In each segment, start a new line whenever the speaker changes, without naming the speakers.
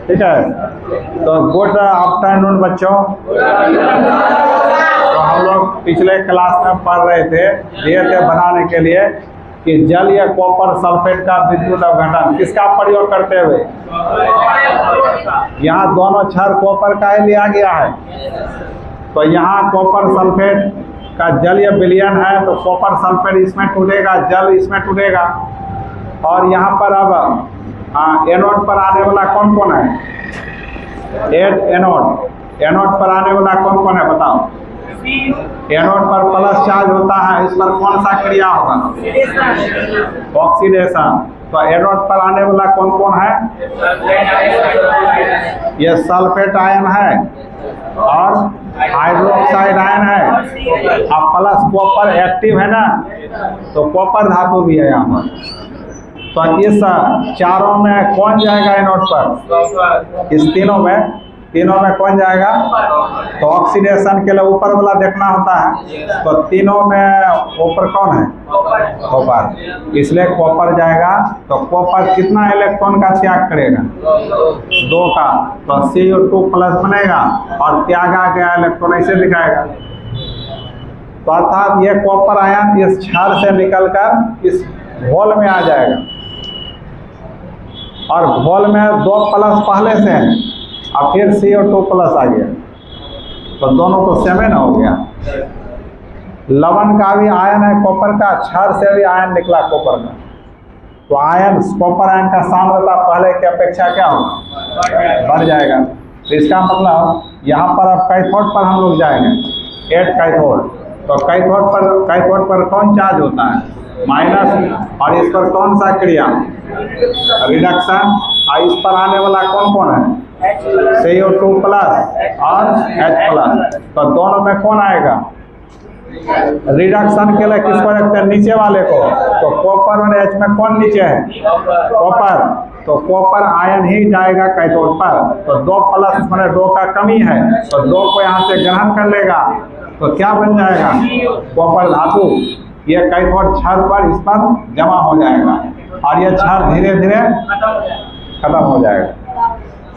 ठीक है, तो गुड आफ्टरनून बच्चों। तो हम लोग पिछले क्लास में पढ़ रहे थे, दिए थे बनाने के लिए कि जल या कॉपर सल्फेट का विद्युत अवघटन किसका प्रयोग करते हुए। यहाँ दोनों क्षार कॉपर का ही लिया गया है, तो यहाँ कॉपर सल्फेट का जल या विलयन है, तो कॉपर सल्फेट इसमें टूटेगा, जल इसमें टूटेगा। और यहाँ पर अब एनोड पर आने वाला कौन कौन है? एनोड पर आने वाला कौन कौन है बताओ? एनोड पर प्लस चार्ज होता है, इस पर कौन सा क्रिया होगा? ऑक्सीडेशन। तो एनोड पर आने वाला कौन कौन है? ये सल्फेट आयन है और हाइड्रोक्साइड आयन है, और प्लस कॉपर एक्टिव है ना, तो कॉपर धातु भी है यहाँ पर। तो इस चारों में कौन जाएगा एनोड पर? इस तीनों में कौन जाएगा? तो ऑक्सीडेशन के लिए ऊपर वाला देखना होता है, तो तीनों में ऊपर कौन है? कॉपर, इसलिए कॉपर जाएगा। तो कॉपर कितना इलेक्ट्रॉन का त्याग करेगा? 2 का, तो CO2 प्लस बनेगा और त्यागा गया इलेक्ट्रॉन ऐसे दिखाएगा। तो अर्थात ये कॉपर आयन इस क्षार से निकलकर इस घोल में आ जाएगा, और घोल में 2 प्लस पहले से है और फिर CO2 प्लस आ गया, तो दोनों तो सेम हो गया। लवण का भी आयन है कॉपर का, क्षार से भी आयन निकला कॉपर का, तो आयन कॉपर आयन का सांद्रता पहले की अपेक्षा क्या होगा? बढ़ जाएगा। तो इसका मतलब यहाँ पर अब कैथोड पर हम लोग जाएंगे, 8 कैथोड। तो कैथोड पर कौन चार्ज होता है? माइनस, और इस पर कौन सा क्रिया? रिडक्शन। और इस पर आने वाला कौन कौन है? CO2 प्लस और H प्लस। तो दोनों में कौन आएगा? रिडक्शन के लिए किसको रखते हैं? नीचे वाले को। तो कॉपर और H में कौन नीचे है? कॉपर। तो कॉपर आयन ही जाएगा कैथोड पर, तो 2 प्लस मैंने 2 का कमी है, तो 2 को यहाँ से ग्रहण कर लेगा, तो क्या बन जाएगा? कॉपर धातु। ये कैथोड क्षार पर इस पर जमा हो जाएगा, और ये क्षार धीरे धीरे खत्म हो जाएगा।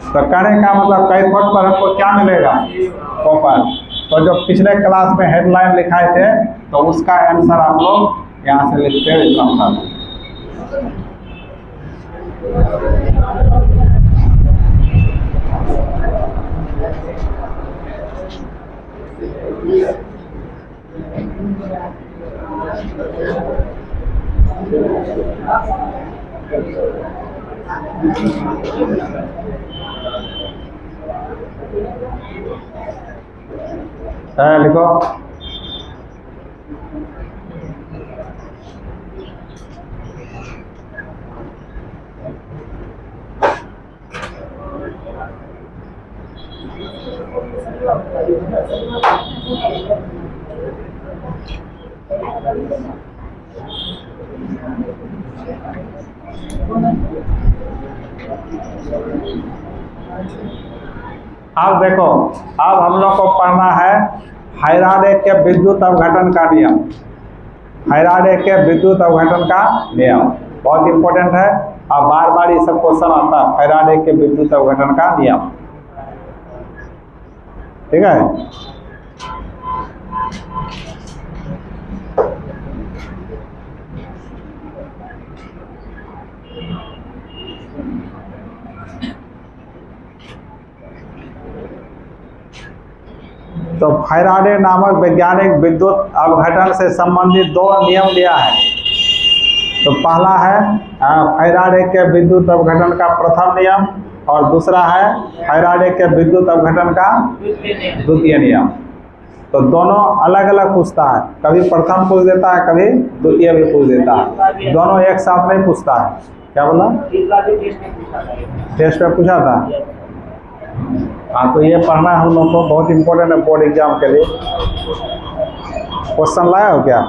तो कहने का मतलब कैथोड पर हमको क्या मिलेगा? कॉपर। तो जो पिछले क्लास में हेडलाइन लिखाए थे, तो उसका आंसर आप लोग यहाँ से लिखते हैं, इतना होता है। लिखो। अब देखो, अब हम लोग को पढ़ना है फैराडे के विद्युत अवघटन का नियम। फैराडे के विद्युत अवघटन का नियम बहुत इंपॉर्टेंट है, और बार बार ये सब क्वेश्चन आता है, फैराडे के विद्युत अवघटन का नियम। ठीक है। तो फैराडे नामक वैज्ञानिक विद्युत अवघटन से संबंधित 2 नियम दिया है। तो पहला है फैराडे के विद्युत अवघटन का प्रथम नियम, और दूसरा है फैराडे के विद्युत अवघटन का द्वितीय नियम। तो दोनों अलग अलग पूछता है, कभी प्रथम पूछ देता है, कभी द्वितीय भी पूछ देता है, दोनों एक साथ नहीं पूछता है। क्या बोला? टेस्ट में पूछा था। हाँ, तो ये पढ़ना हम लोग को बहुत इम्पोर्टेंट है बोर्ड एग्जाम के लिए। क्वेश्चन लाया हो क्या?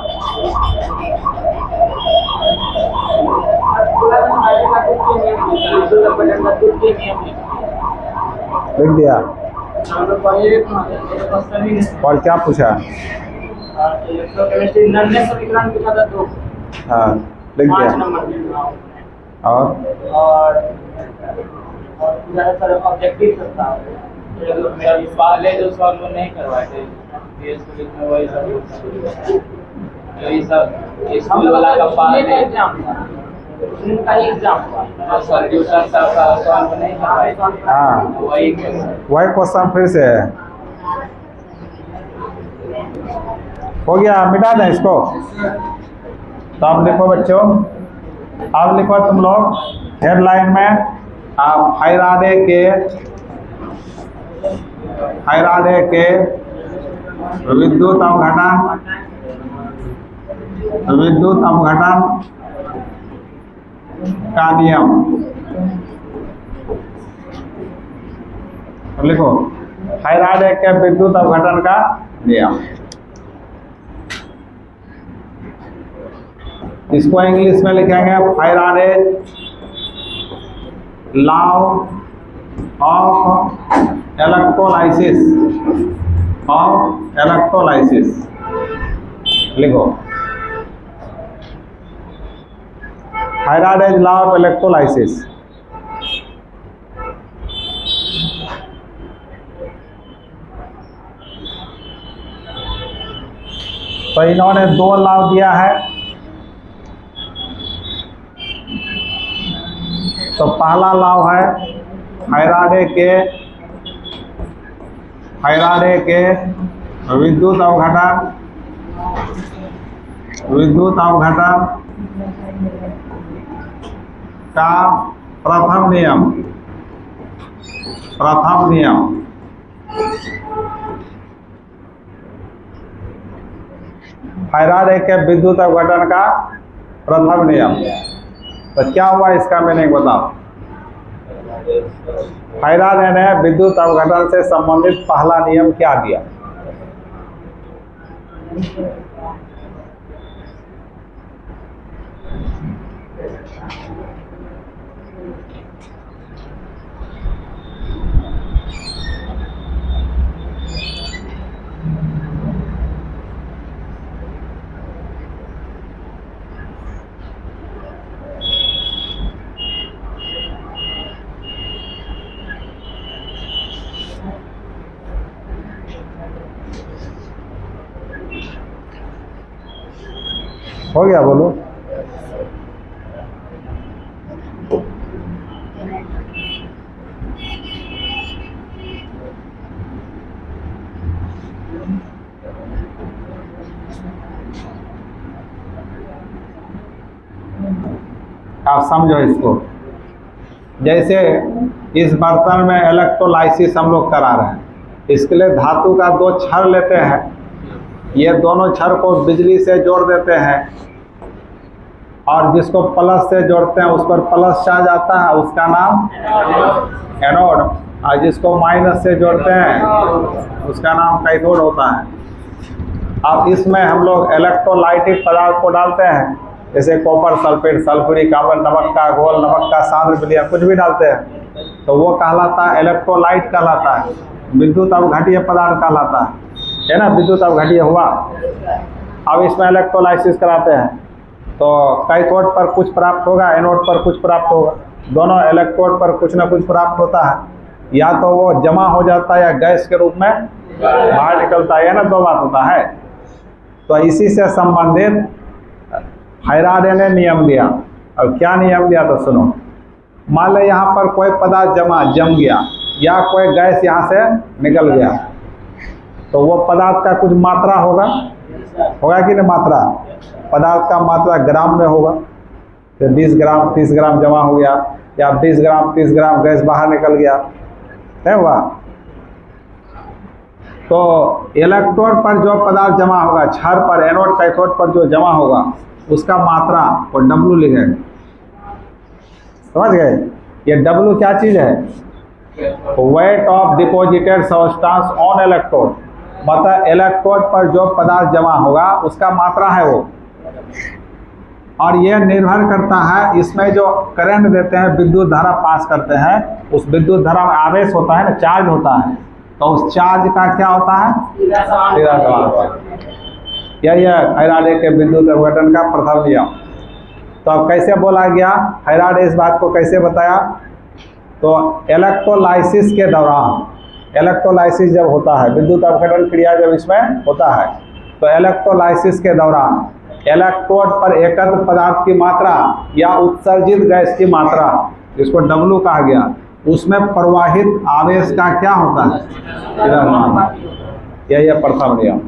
लिख दिया। और क्या पूछा? हाँ, लिख दिया। और
ज़्यादातर ऑब्जेक्टिव करता है, पहले जो सॉल्व नहीं करवाए थे में वही सब यही सब स्कूल वाला का एग्जाम था, उनका एग्जाम हुआ सॉल्यूशन सब सॉल्व नहीं करवाए थे।
हाँ
वही
क्वेश्चन फिर से है। हो गया, मिटा दें इसको। तो आप लिखो बच्चों, अब लिखो तुम लोग हेडलाइन में आप फैराडे के विद्युत अपघटन का नियम लिखो, फैराडे के विद्युत अपघटन का नियम। इसको इंग्लिश में लिखेंगे फैराडे लॉ ऑफ इलेक्ट्रोलाइसिस लिखो, फैराडेज लॉ ऑफ इलेक्ट्रोलाइसिस। तो इन्होंने दो लॉ दिया है। तो पहला लॉ है फैराडे के विद्युत अपघटन का प्रथम नियम। फैराडे के विद्युत अपघटन का प्रथम नियम। तो क्या हुआ इसका मीनिंग बताओ। फैराडे ने विद्युत अपघटन से संबंधित पहला नियम क्या दिया? हो गया, बोलो। आप समझो इसको। जैसे इस बर्तन में इलेक्ट्रोलाइसिस हम लोग करा रहे हैं, इसके लिए धातु का दो छड़ लेते हैं, ये दोनों छड़ को बिजली से जोड़ देते हैं और जिसको प्लस से जोड़ते हैं उस पर प्लस चार्ज आता है, उसका नाम एनोड, और जिसको माइनस से जोड़ते हैं उसका नाम कैथोड होता है। अब इसमें हम लोग इलेक्ट्रोलाइटिक पदार्थ को डालते हैं, जैसे कॉपर सल्फेट, सल्फ्यूरिक एसिड, नमक का घोल, नमक का सांद्र विलयन, कुछ भी डालते हैं तो वो कहलाता है इलेक्ट्रोलाइट कहलाता है, विद्युत अपघटीय पदार्थ कहलाता है ना, विद्युत अपघटीय हुआ। अब इसमें इलेक्ट्रोलाइसिस कराते हैं तो कैथोड पर कुछ प्राप्त होगा, एनोड पर कुछ प्राप्त होगा, दोनों इलेक्ट्रोड पर कुछ ना कुछ प्राप्त होता है, या तो वो जमा हो जाता है या गैस के रूप में बाहर निकलता है, ना दो बात होता है। तो इसी से संबंधित फैराडे ने नियम दिया। और क्या नियम दिया तो सुनो। मान लो यहाँ पर कोई पदार्थ जम गया या कोई गैस यहाँ से निकल गया, तो वो पदार्थ का कुछ मात्रा होगा कि नहीं? मात्रा, पदार्थ का मात्रा ग्राम में होगा। तो 20 ग्राम 30 ग्राम जमा हो गया, या 20 ग्राम 30 ग्राम गैस बाहर निकल गया, है हुआ। तो इलेक्ट्रोड पर जो पदार्थ जमा होगा, छड़ पर, एनोड कैथोड पर जो जमा होगा उसका मात्रा और W लिखेंगे, समझ गए? ये W क्या चीज है? Weight of deposited substance on electrode, मतलब इलेक्ट्रोड पर जो पदार्थ जमा होगा उसका मात्रा है वो। और ये निर्भर करता है, इसमें जो करंट देते हैं, विद्युत धारा पास करते हैं, उस विद्युत धारा में आवेश होता है ना, चार्ज होता है, तो उस चार्ज का क्या होता है? सीधा सवाल होता है। यही है फैराडे के विद्युत अपघटन का प्रथम नियम। तो अब कैसे बोला गया? फैराडे इस बात को कैसे बताया? तो इलेक्ट्रोलाइसिस के दौरान, इलेक्ट्रोलाइसिस जब होता है, विद्युत अपघटन क्रिया जब इसमें होता है, तो इलेक्ट्रोलाइसिस के दौरान इलेक्ट्रोड पर एकत्र पदार्थ की मात्रा या उत्सर्जित गैस की मात्रा, जिसको W कहा गया, उसमें प्रवाहित आवेश का क्या होता है, यही है प्रथम नियम।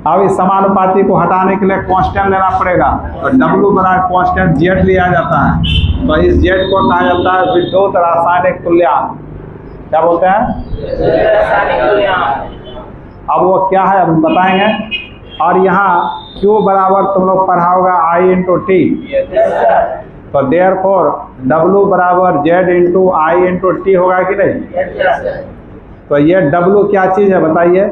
अब इस समानुपाती को हटाने के लिए कांस्टेंट लेना पड़ेगा, तो W बराबर कांस्टेंट Z लिया जाता है। तो इस Z को कहा जाता है विद्युत रासायनिक तुल्यांक। क्या बोलते हैं? अब वो क्या है अब बताएंगे। और यहाँ Q बराबर तुम लोग पढ़ा होगा I इंटू T, तो देयरफॉर W बराबर Z into I into T होगा कि नहीं? तो ये W क्या चीज़ है बताइए?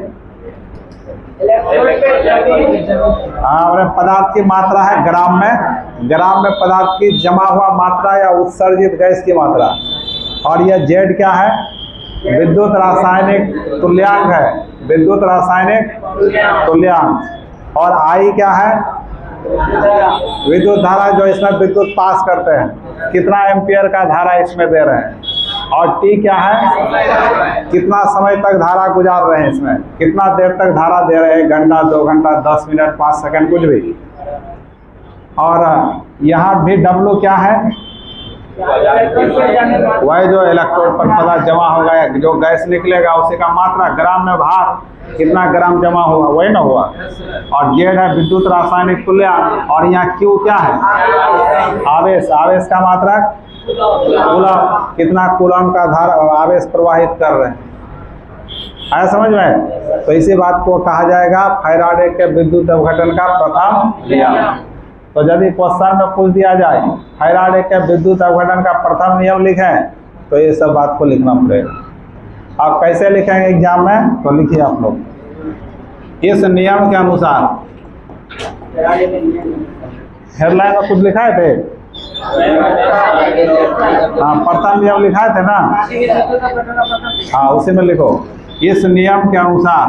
हाँ, पदार्थ की मात्रा है ग्राम में पदार्थ की जमा हुआ मात्रा या उत्सर्जित गैस की मात्रा। और यह Z क्या है? विद्युत रासायनिक तुल्यांक है, विद्युत रासायनिक तुल्यांक। और I क्या है? विद्युत धारा जो इसमें विद्युत पास करते हैं, कितना एम्पियर का धारा इसमें दे रहे हैं। और T क्या है? कितना समय तक धारा गुजार रहे हैं इसमें, कितना देर तक धारा दे रहे हैं, घंटा, 2 घंटा, 10 मिनट, 5 सेकंड, कुछ भी। और यहाँ भी W क्या है? वह जो इलेक्ट्रोड पर पदार्थ जमा होगा, जो गैस निकलेगा उसी का मात्रा, ग्राम में भार कितना ग्राम जमा हुआ, वही ना हुआ। और Z है विद्युत रासायनिक तुल्यांक। और यहाँ Q क्या है? आवेश, आवेश का मात्रा कूलम, कितना कूलम का धारा आवेश प्रवाहित कर रहे हैं। आया समझ में? तो इसी बात को कहा जाएगा फैराडे के विद्युत अपघटन का प्रथम नियम। तो यदि क्वेश्चन में पूछ दिया जाए फैराडे के विद्युत अपघटन का प्रथम नियम लिखें, तो ये सब बात को लिखना पड़ेगा। आप कैसे लिखेंगे एग्जाम में? तो लिखिए आप लोग, इस नियम के अनुसार। हेडलाइन में कुछ लिखाए थे? हाँ, प्रथम नियम लिखाए थे ना? हाँ, उसी में लिखो, इस नियम के अनुसार,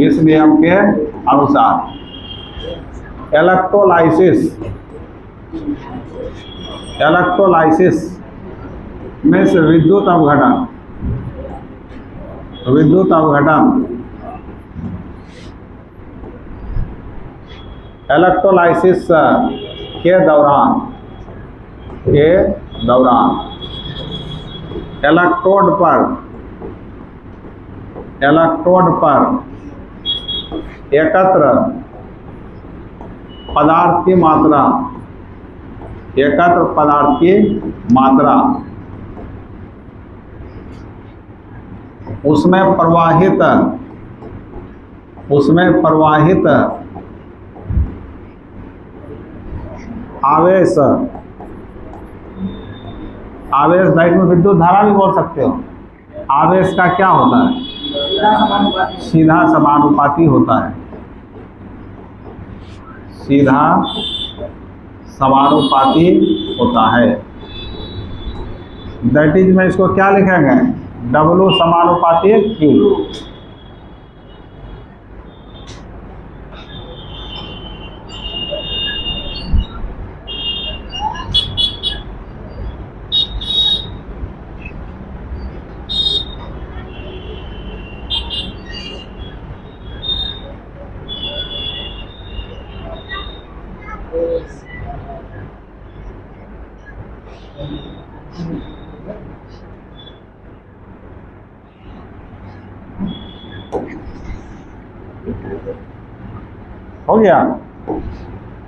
इस नियम के अनुसार इलेक्ट्रोलाइसिस में से विद्युत अपघटन इलेक्ट्रोलाइसिस के दौरान इलेक्ट्रोड पर एकत्र पदार्थ की मात्रा, उसमें प्रवाहित आवेश लाइट में विद्युत धारा भी बोल सकते हो। आवेश का क्या होता है? सीधा समानुपाती होता है, सीधा समानुपाती होता है। दैट इज में इसको क्या लिखेंगे? W समानुपाती Q। हो गया।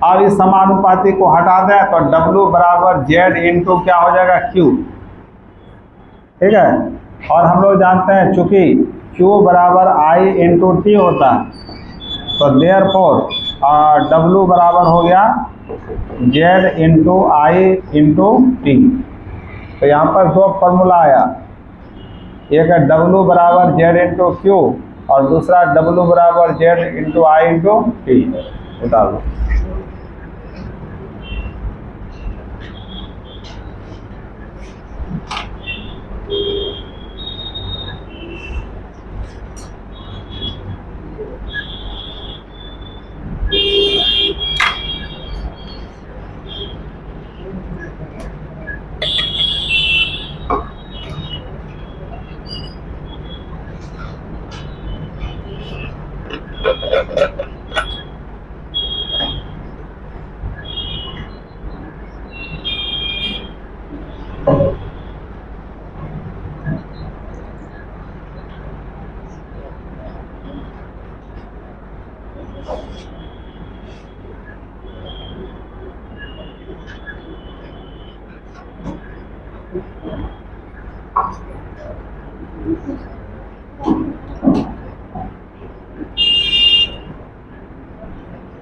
अब इस समानुपाती को हटा दें तो W बराबर Z इंटू क्या हो जाएगा? Q। ठीक है। और हम लोग जानते हैं चूंकि Q बराबर I इंटू T होता है, तो देयरफॉर W बराबर हो गया Z into I into T। तो यहाँ पर दो फॉर्मूला आया, एक है W बराबर Z इंटू Q और दूसरा W बराबर Z into I into T। उतार दो।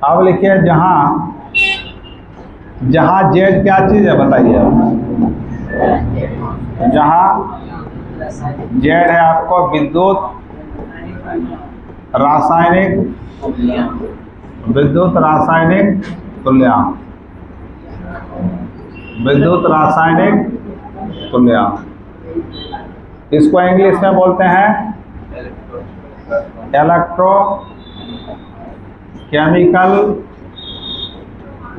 अब लिखिए जहां जहां जेड क्या चीज है बताइए। जहां जेड है आपको विद्युत रासायनिक तुल्यांक, विद्युत रासायनिक तुल्यांक, इसको इंग्लिश में बोलते हैं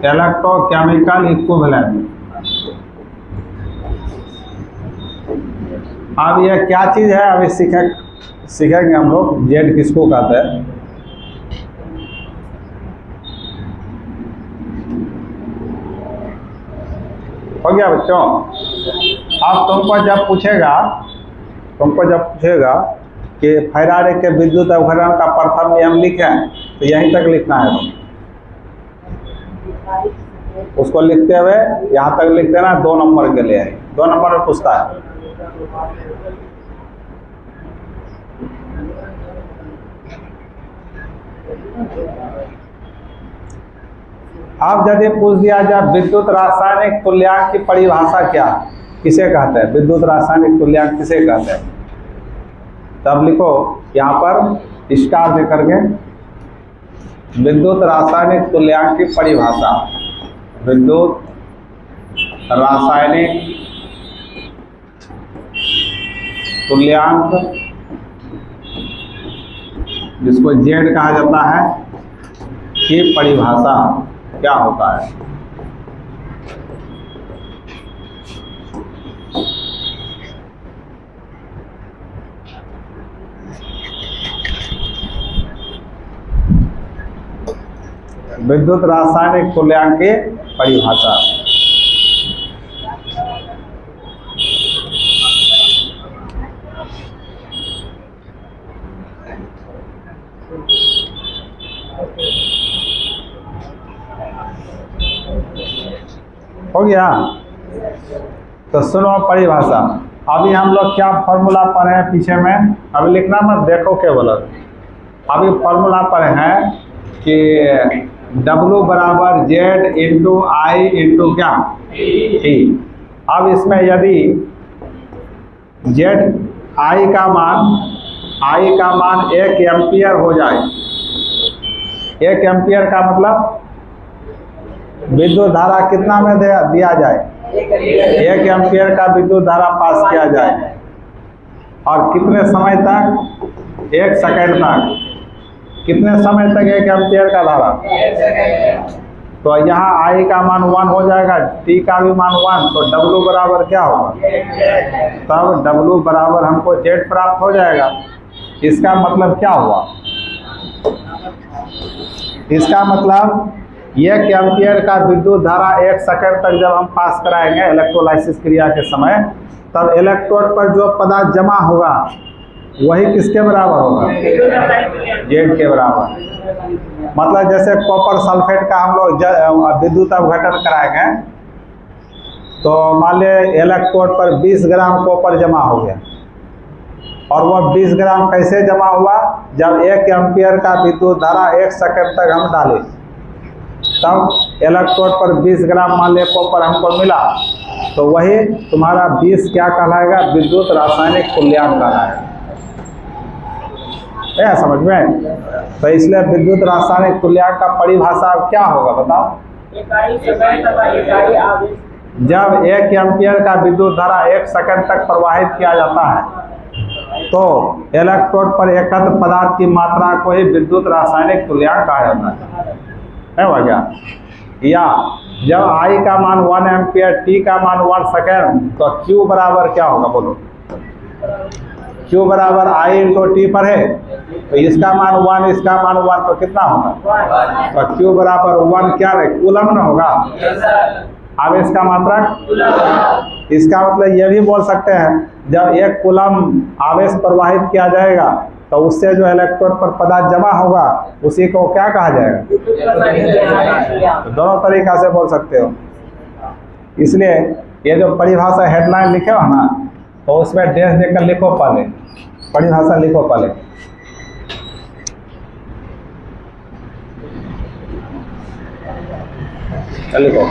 इलेक्ट्रोकेमिकल इक्विवेलेंट। अब यह क्या चीज है अभी सीखेंगे हम लोग जेड किसको कहते हैं। हो गया बच्चों। अब तुमको जब पूछेगा कि फैराडे के विद्युत अवकरण का प्रथम नियम लिखें तो यहीं तक लिखना है। उसको लिखते हुए यहाँ तक लिख देना, 2 नंबर के लिए 2 नंबर में पूछता है। अब यदि पूछ दिया जाए विद्युत रासायनिक तुल्यांक की परिभाषा क्या, किसे कहते हैं, विद्युत रासायनिक तुल्यांक किसे कहते हैं, तब लिखो यहाँ पर स्टार दे करके विद्युत रासायनिक तुल्यांक की परिभाषा। विद्युत रासायनिक तुल्यांक जिसको जेड कहा जाता है की परिभाषा क्या होता है। विद्युत रासायनिक तुल्यांक की परिभाषा। हो गया, तो सुनो परिभाषा। अभी हम लोग क्या फॉर्मूला पढ़े हैं पीछे में, अभी लिखना मत, देखो केवल। अभी फॉर्मूला पढ़े हैं कि W बराबर Z इंटू आई इंटू क्या T। अब इसमें यदि Z I का मान 1 एम्पियर हो जाए, 1 एम्पियर का मतलब विद्युत धारा कितना में दिया जाए, 1 एम्पियर का विद्युत धारा पास किया जाए, और कितने समय तक, 1 सेकंड तक। कितने समय तक 1 एम्पियर का धारा, तो यहाँ I का मान 1 हो जाएगा, T का भी मान 1, तो W बराबर क्या होगा, तब W बराबर हमको Z प्राप्त हो जाएगा। इसका मतलब क्या हुआ, इसका मतलब 1 एम्पियर का विद्युत धारा 1 सेकंड तक जब हम पास कराएंगे इलेक्ट्रोलाइसिस क्रिया के समय, तब इलेक्ट्रोड पर जो पदार्थ जमा होगा वही किसके बराबर होगा, जेड के बराबर। मतलब जैसे कॉपर सल्फेट का हम लोग विद्युत अवघटन कराएंगे, तो मान लिया इलेक्ट्रोड पर 20 ग्राम कॉपर जमा हो गया, और वह 20 ग्राम कैसे जमा हुआ, जब 1 एम्पियर का विद्युत धारा 1 सेकंड तक हम डाले, तब इलेक्ट्रोड पर 20 ग्राम मान लिया कॉपर हमको मिला, तो वही तुम्हारा 20 क्या कहलाएगा, विद्युत रासायनिक तुल्यांक कहलाएगा। है समझ में। तो इसलिए विद्युत रासायनिक तुल्यांक का परिभाषा क्या होगा बताओ, जब 1 एम्पियर का विद्युत धारा 1 सेकंड तक प्रवाहित किया जाता है, तो इलेक्ट्रोड पर एकत्र पदार्थ की मात्रा को ही विद्युत रासायनिक तुल्यांक कहा जाता है भैया। या जब I का मान 1 एम्पियर, T का मान 1 सेकेंड, तो Q बराबर क्या होगा बोलो, Q बराबर I इंटू T पर है, तो इसका मान 1, इसका मान 1, तो कितना होगा, तो Q बराबर 1 क्या है, कूलम न होगा, आवेश का मात्रक। इसका मतलब ये भी बोल सकते हैं, जब 1 कूलम आवेश प्रवाहित किया जाएगा, तो उससे जो इलेक्ट्रोड पर पदार्थ जमा होगा उसी को क्या कहा जाएगा, तो दोनों तरीका से बोल सकते हो। इसलिए ये जो परिभाषा हेडलाइन लिखे हो ना, तो उसमें डैश देकर लिखो पहले, परिभाषा लिखो पहले। लिखो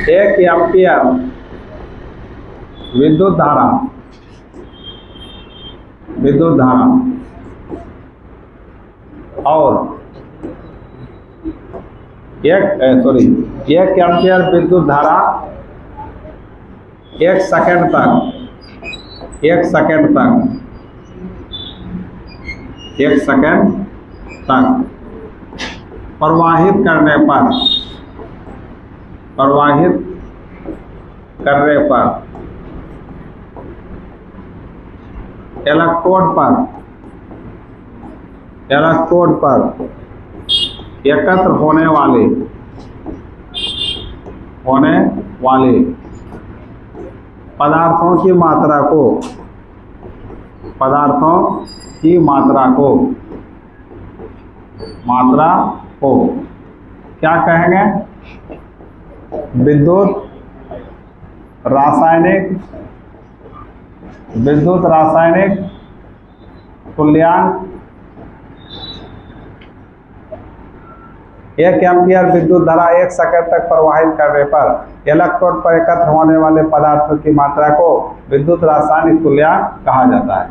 1 एम्पियर विद्युत धारा और 1 एम्पियर विद्युत धारा 1 सेकंड तक प्रवाहित करने पर इलेक्ट्रोड पर एकत्र होने वाले पदार्थों की मात्रा को क्या कहेंगे? विद्युत रासायनिक तुल्यांक। 1 एम्पियर विद्युत धारा 1 सेकंड तक प्रवाहित करने पर इलेक्ट्रोड पर एकत्र होने वाले पदार्थों की मात्रा को विद्युत रासायनिक तुल्यांक कहा जाता है।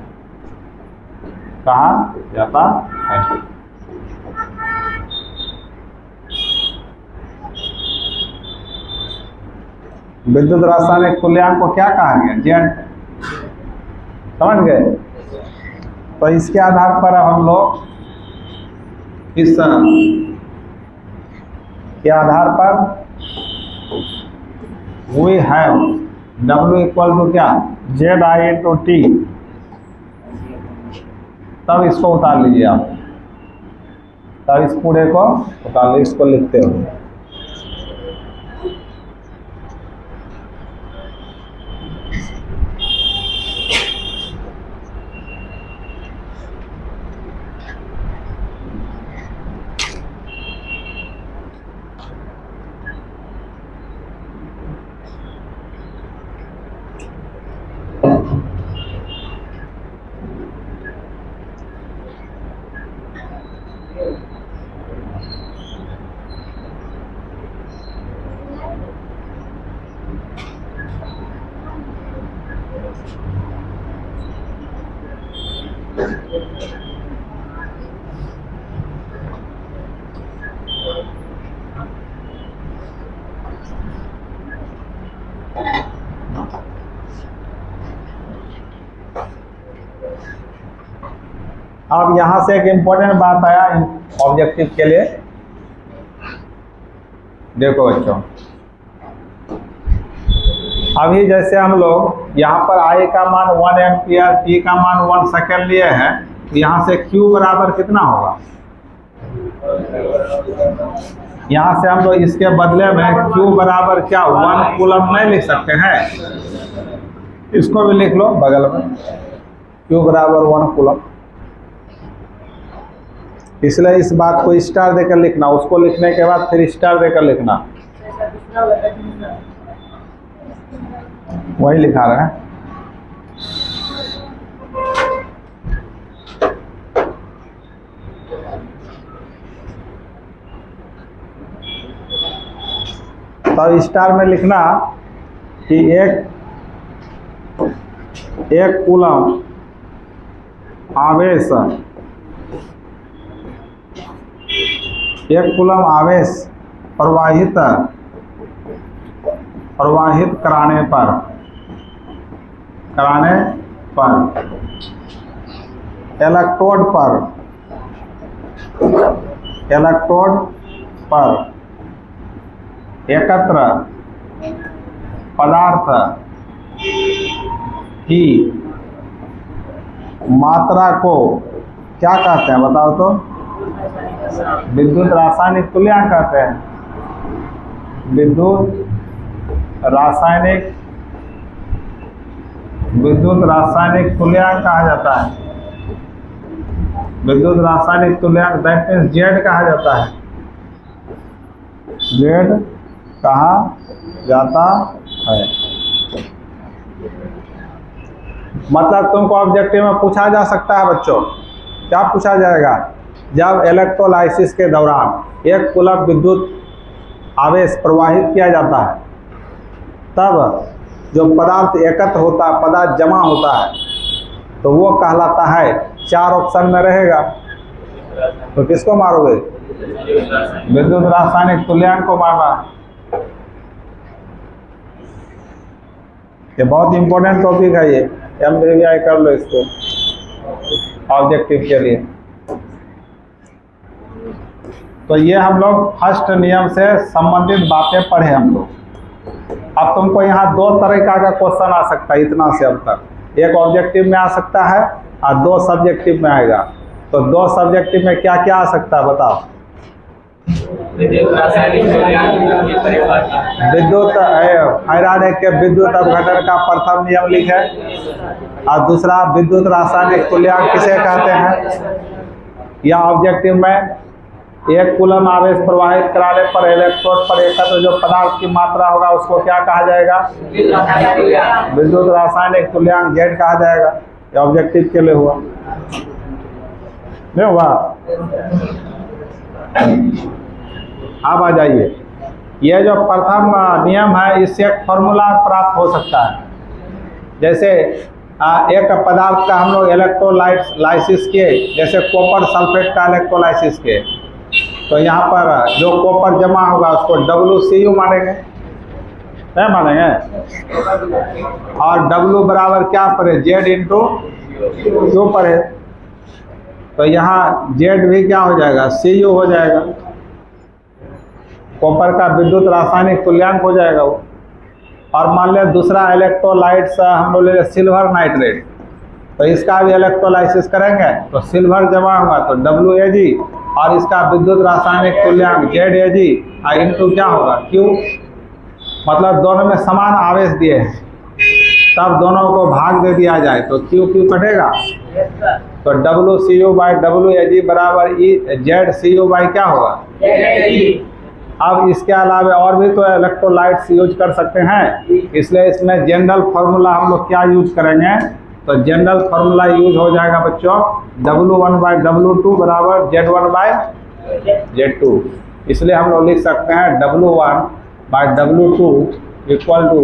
विद्युत रासायनिक तुल्यांक को क्या कहा गया? जेड। समझ गए? तो इसके आधार पर हम लोग इस के आधार पर we have W equal to क्या? ZI/T। तब इसको उतार लीजिए आप, तब इस पूरे को उतार लीजिए, इसको लिखते हो। अब यहां से एक इम्पोर्टेंट बात आया ऑब्जेक्टिव के लिए। देखो बच्चों, अभी जैसे हम लोग यहाँ पर I का मान 1 एम्पियर, T का मान 1 सेकेंड लिए हैं, तो यहाँ से Q बराबर कितना होगा? यहाँ से हम लोग इसके बदले में Q बराबर क्या 1 कूलम नहीं लिख सकते हैं? इसको भी लिख लो बगल में, Q बराबर 1 कूलम। इसलिए इस बात को स्टार देकर लिखना, उसको लिखने के बाद फिर स्टार देकर लिखना। वही लिखा रहे हैं। तो स्टार में लिखना कि एक कूलम आवेश, प्रवाहित कराने पर इलेक्ट्रोड पर एकत्र पदार्थ की मात्रा को क्या कहते हैं? बताओ तो। विद्युत रासायनिक तुल्यांक कहते हैं। विद्युत रासायनिक तुल्यांक कहा जाता है। विद्युत रासायनिक तुल्यांक दैट मीन्स जेड कहा जाता है। जेड कहा जाता है। मतलब तुमको ऑब्जेक्टिव में पूछा जा सकता है बच्चों, क्या पूछा जाएगा? जब इलेक्ट्रोलाइसिस के दौरान एक कूलम विद्युत आवेश प्रवाहित किया जाता है, तब जो पदार्थ एकत्र होता है, पदार्थ जमा होता है, तो वो कहलाता है, 4 ऑप्शन में रहेगा। तो किसको मारोगे? विद्युत रासायनिक तुल्यांक को मारना। ये बहुत इंपॉर्टेंट टॉपिक है, ये MBBI कर लो इसको ऑब्जेक्टिव के लिए। तो ये हम लोग फर्स्ट नियम से संबंधित बातें पढ़े हम लोग। अब तुमको यहाँ 2 तरीका का क्वेश्चन आ सकता है इतना से अब तक। एक ऑब्जेक्टिव में आ सकता है और 2 सब्जेक्टिव में आएगा। तो 2 सब्जेक्टिव में क्या क्या आ सकता है बताओ? विद्युत फैराडे के विद्युत अपघटन का प्रथम नियम लिखे, और दूसरा विद्युत रासायनिक तुल्यांक किसे कहते हैं? या ऑब्जेक्टिव में एक कूलम आवेश प्रवाहित कराने पर इलेक्ट्रोड पर एकत्र जो पदार्थ की मात्रा होगा उसको क्या कहा जाएगा? विद्युत रासायनिक तुल्यांक Z कहा जाएगा। ये ऑब्जेक्टिव के लिए हुआ, नहीं हुआ? अब आ जाइए, ये जो प्रथम नियम है इससे एक फॉर्मूला प्राप्त हो सकता है। जैसे एक पदार्थ का हम लोग इलेक्ट्रोलाइसिस किए, जैसे कॉपर सल्फेट का इलेक्ट्रोलाइसिस किए, तो यहाँ पर जो कॉपर जमा होगा उसको WCU मानेंगे, नहीं मानेंगे? और W बराबर क्या पड़े? Z इंटू Q पड़े। तो यहाँ Z भी क्या हो जाएगा? CU हो जाएगा। कॉपर का विद्युत रासायनिक तुल्यांक हो जाएगा वो। और मान लिया दूसरा इलेक्ट्रोलाइट्स हम लोग ले लें सिल्वर नाइट्रेट, तो इसका भी इलेक्ट्रोलाइसिस करेंगे तो सिल्वर जमा होगा तो WAG, और इसका विद्युत रासायनिक तुल्यांक ZAG और इंटू क्या होगा? Q। मतलब दोनों में समान आवेश दिए हैं, तब दोनों को भाग दे दिया जाए तो Q कटेगा। तो WCU बाई WAG बराबर ZCU बाई क्या होगा? अब इसके अलावा और भी तो इलेक्ट्रोलाइट्स यूज कर सकते हैं, इसलिए इसमें जनरल फार्मूला हम लोग क्या यूज करेंगे? तो जनरल फार्मूला यूज हो जाएगा बच्चों W1 बाई W2 बराबर Z1 बाई Z2। इसलिए हम लोग लिख सकते हैं W1 by W2 equal to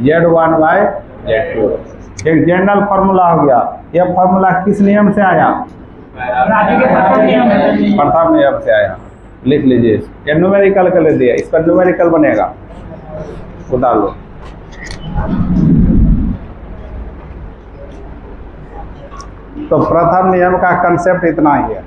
Z1 by Z2। एक जनरल फार्मूला हो गया। यह फार्मूला किस नियम से आया? प्रथम नियम से आया। लिख लीजिए, ये न्यूमेरिकल के लिए दिया, इस पर न्यूमेरिकल बनेगा, उतार लो। तो प्रथम नियम का कंसेप्ट इतना ही है।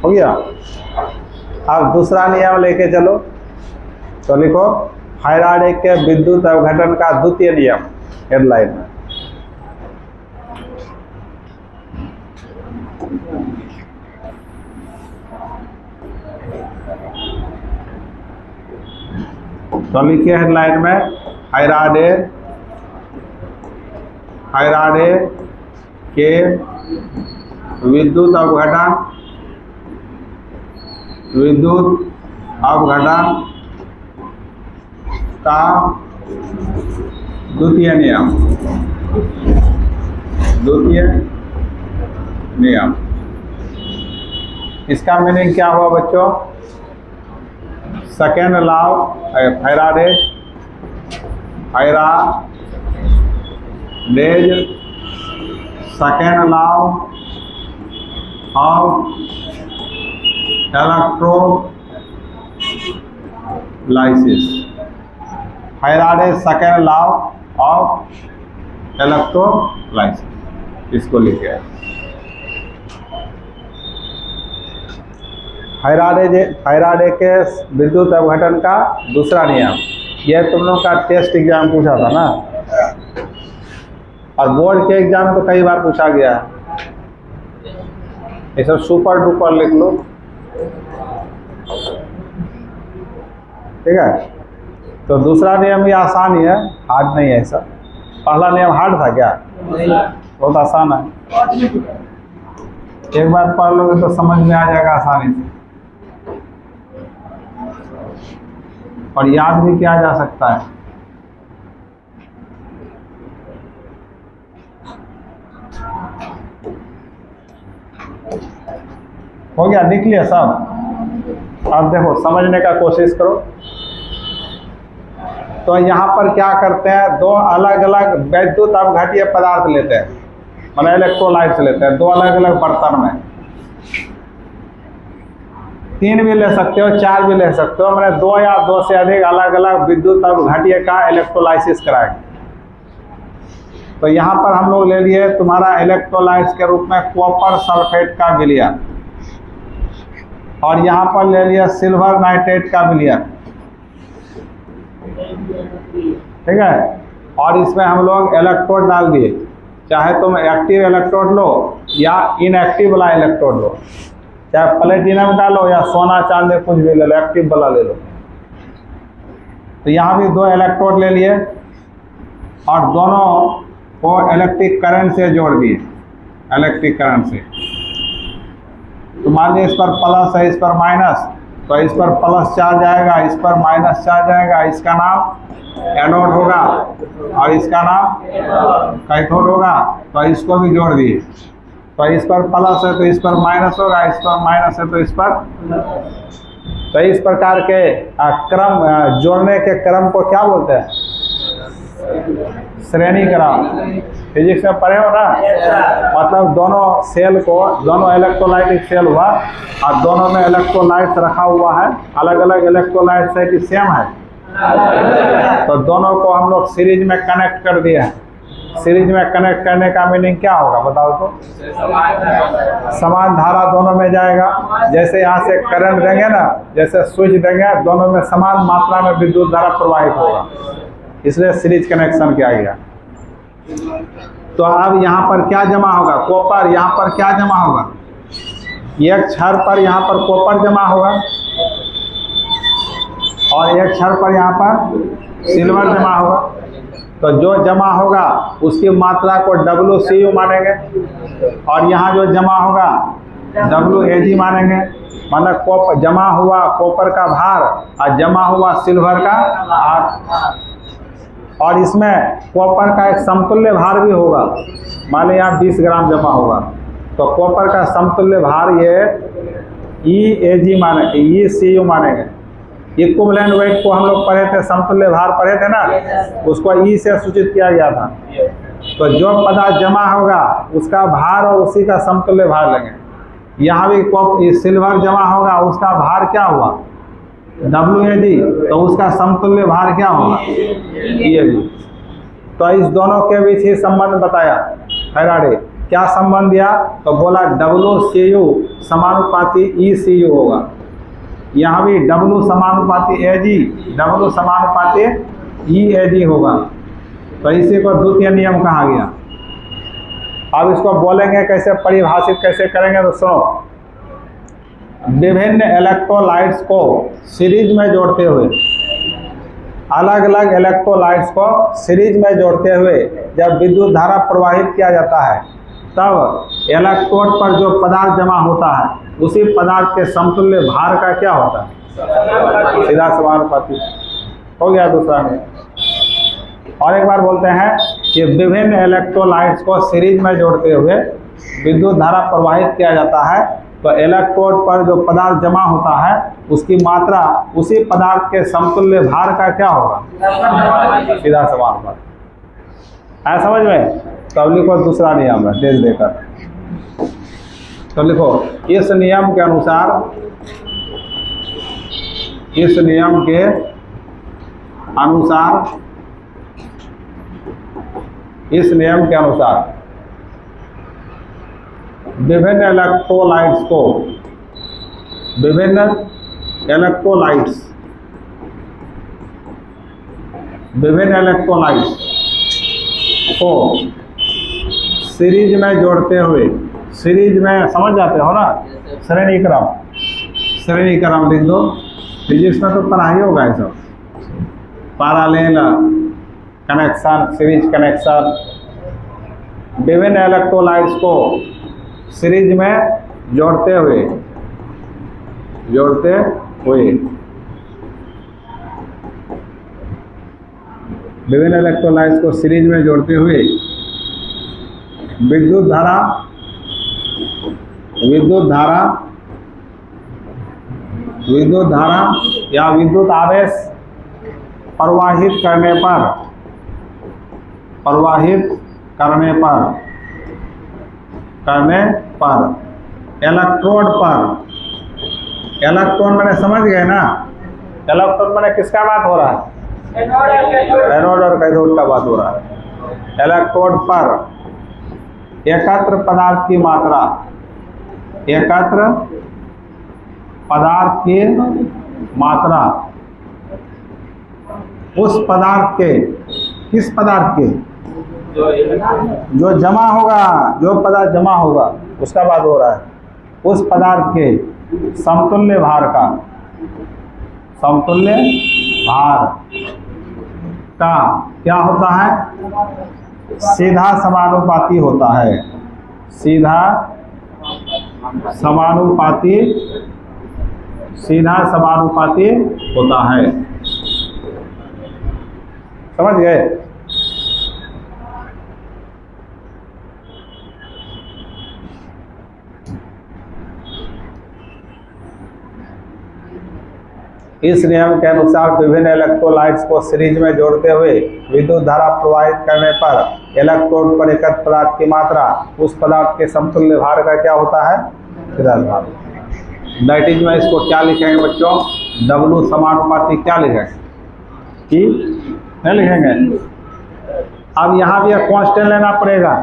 हो गया। अब दूसरा नियम लेके चलो, तो लिखो फैराडे के विद्युत अपघटन का द्वितीय नियम, हेडलाइन में। तो लिखिए हेडलाइन में फैराडे के विद्युत अपघटन का द्वितीय नियम। इसका मीनिंग क्या हुआ बच्चों? Second law Faraday's second law of electrolysis. Faraday second law of electrolysis, इसको लिखे। फैराडे के विद्युत अपघटन का दूसरा नियम, यह तुम लोग का टेस्ट एग्जाम पूछा था ना, और बोर्ड के एग्जाम तो कई बार पूछा गया है। ये सब सुपर डुपर लिख लो। ठीक है। तो दूसरा नियम भी आसान ही है, हार्ड नहीं है ऐसा। पहला नियम हार्ड था क्या? बहुत आसान है, एक बार पढ़ लोगे तो समझ में आ जाएगा आसानी से, और याद भी किया जा सकता है। हो गया, लिख लिया सब। अब देखो समझने का कोशिश करो। तो यहाँ पर क्या करते हैं, दो अलग अलग वैद्युत अपघटीय पदार्थ लेते हैं, मतलब इलेक्ट्रोलाइट्स लेते हैं, दो अलग अलग बर्तन में। 3 भी ले सकते हो, 4 भी ले सकते हो, मैंने 2 या 2 से अधिक अलग अलग विद्युत अपघटीय का इलेक्ट्रोलाइसिस कराएंगे। तो यहाँ पर हम लोग ले लिए तुम्हारा इलेक्ट्रोलाइट्स के रूप में कॉपर सल्फेट का विलयन, और यहाँ पर ले लिया सिल्वर नाइट्रेट का विलयन, ठीक है। और इसमें हम लोग इलेक्ट्रोड डाल दिए, चाहे तुम एक्टिव इलेक्ट्रोड लो या इनएक्टिव वाला इलेक्ट्रोड लो, चाहे प्लेटिनम डालो या सोना चांदी कुछ भी ले लो, एक्टिव वाला ले लो। तो यहाँ भी 2 इलेक्ट्रोड ले लिए और दोनों को इलेक्ट्रिक करंट से जोड़ दिए, इलेक्ट्रिक करंट से। तो मान लीजिए इस पर प्लस है, इस पर माइनस, तो इस पर प्लस चार्ज आएगा, इस पर माइनस चार्ज आएगा, इसका नाम एनोड होगा और इसका नाम कैथोड होगा। तो इसको भी जोड़ दिए, तो इस पर प्लस है तो इस पर माइनस होगा, इस पर माइनस है तो इस पर। तो इस प्रकार के क्रम, जोड़ने के क्रम को क्या बोलते हैं? श्रेणी क्रम। फिजिक्स में पढ़े हो ना, मतलब दोनों सेल को, दोनों इलेक्ट्रोलाइटिक सेल हुआ और दोनों में इलेक्ट्रोलाइट्स रखा हुआ है, अलग अलग इलेक्ट्रोलाइट्स है कि सेम है? तो दोनों को हम लोग सीरीज में कनेक्ट कर दिए हैं। सीरीज में कनेक्ट करने का मीनिंग क्या होगा बताओ तो? समान धारा दोनों में जाएगा। जैसे यहाँ से करंट देंगे ना, जैसे स्विच देंगे, दोनों में समान मात्रा में विद्युत धारा प्रवाहित होगा, इसलिए सीरीज कनेक्शन किया गया। तो अब यहाँ पर क्या जमा होगा? कॉपर। यहाँ पर क्या जमा होगा? एक क्षण पर यहाँ पर कॉपर जमा होगा और एक क्षण पर यहाँ पर सिल्वर जमा होगा। तो जो जमा होगा उसकी मात्रा को WCU मानेंगे और यहाँ जो जमा होगा WAG मानेंगे। मतलब कॉपर जमा हुआ कॉपर का भार और जमा हुआ सिल्वर का भार, और इसमें कॉपर का एक समतुल्य भार भी होगा। मान लीजिए यहाँ 20 ग्राम जमा होगा, तो कॉपर का समतुल्य भार ये EAG मानेंगे, ECU मानेंगे। इक्विवेलेंट वेट को हम लोग पढ़े थे, समतुल्य भार पढ़े थे ना, उसको E से सूचित किया गया था। तो जो पदार्थ जमा होगा उसका भार और उसी का समतुल्य भार लेंगे। यहाँ भी सिल्वर जमा होगा, उसका भार क्या हुआ? WAG, तो उसका समतुल्य भार क्या होगा? EAG। तो इस दोनों के बीच ही संबंध बताया फैराडे। क्या संबंध दिया? तो बोला WCU समानुपाती ECU होगा। यहाँ भी W समानुपाती AG, W समानुपाती EAG होगा। तो इसी को द्वितीय नियम कहा गया। अब इसको बोलेंगे कैसे, परिभाषित कैसे करेंगे? तो सुनो, विभिन्न इलेक्ट्रोलाइट्स को सीरीज में जोड़ते हुए, अलग अलग इलेक्ट्रोलाइट्स को सीरीज में जोड़ते हुए जब विद्युत धारा प्रवाहित किया जाता है, तब इलेक्ट्रोड पर जो पदार्थ जमा होता है उसी पदार्थ के समतुल्य भार का क्या होता है? सीधा समानुपाती। हो गया दूसरा में। और एक बार बोलते हैं कि विभिन्न इलेक्ट्रोलाइट्स को सीरीज में जोड़ते हुए विद्युत धारा प्रवाहित किया जाता है, तो इलेक्ट्रोड पर जो पदार्थ जमा होता है उसकी मात्रा उसी पदार्थ के समतुल्य भार का क्या होगा? सीधा समानुपाती। आया समझ में? तो अब लिखो दूसरा नियम है, तेज देकर। तो लिखो, इस नियम के अनुसार, इस नियम के अनुसार, इस नियम के अनुसार विभिन्न इलेक्ट्रोलाइट्स को, विभिन्न इलेक्ट्रोलाइट्स, विभिन्न इलेक्ट्रोलाइट्स को सीरीज में जोड़ते हुए, सीरीज में समझ जाते हो ना, श्रेणी क्रम, श्रेणी क्रम लिख दो। फिजिक्स में तो पढ़ाई होगा ये सब, पैरेलल कनेक्शन, सीरीज कनेक्शन, विभिन्न इलेक्ट्रोलाइट्स को सीरीज में जोड़ते हुए विभिन्न इलेक्ट्रोलाइट्स को सीरीज में जोड़ते हुए विद्युत धारा या विद्युत आवेश प्रवाहित करने पर इलेक्ट्रॉन मैंने समझ गए ना, इलेक्ट्रॉन मैंने किसका बात हो रहा है, एनोड और कैथोड का बात हो रहा है। इलेक्ट्रोड पर एकत्र पदार्थ की मात्रा उस पदार्थ के, किस पदार्थ के, जो जमा होगा, जो पदार्थ जमा होगा उसका बात हो रहा है, उस पदार्थ के समतुल्य भार का क्या होता है, सीधा समानुपाती होता है, होता है। समझ गए? इस नियम के अनुसार विभिन्न इलेक्ट्रोलाइट्स को सीरीज में जोड़ते हुए विद्युत धारा प्रवाहित करने पर इलेक्ट्रोड पर एकत्र पदार्थ की मात्रा उस पदार्थ के समतुल्य भार का क्या होता है, सीधा भार। दैट इज में इसको क्या लिखेंगे बच्चों, W समानुपाती क्या लिखेंगे, कि नहीं लिखेंगे। अब यहाँ भी एक कांस्टेंट लेना पड़ेगा,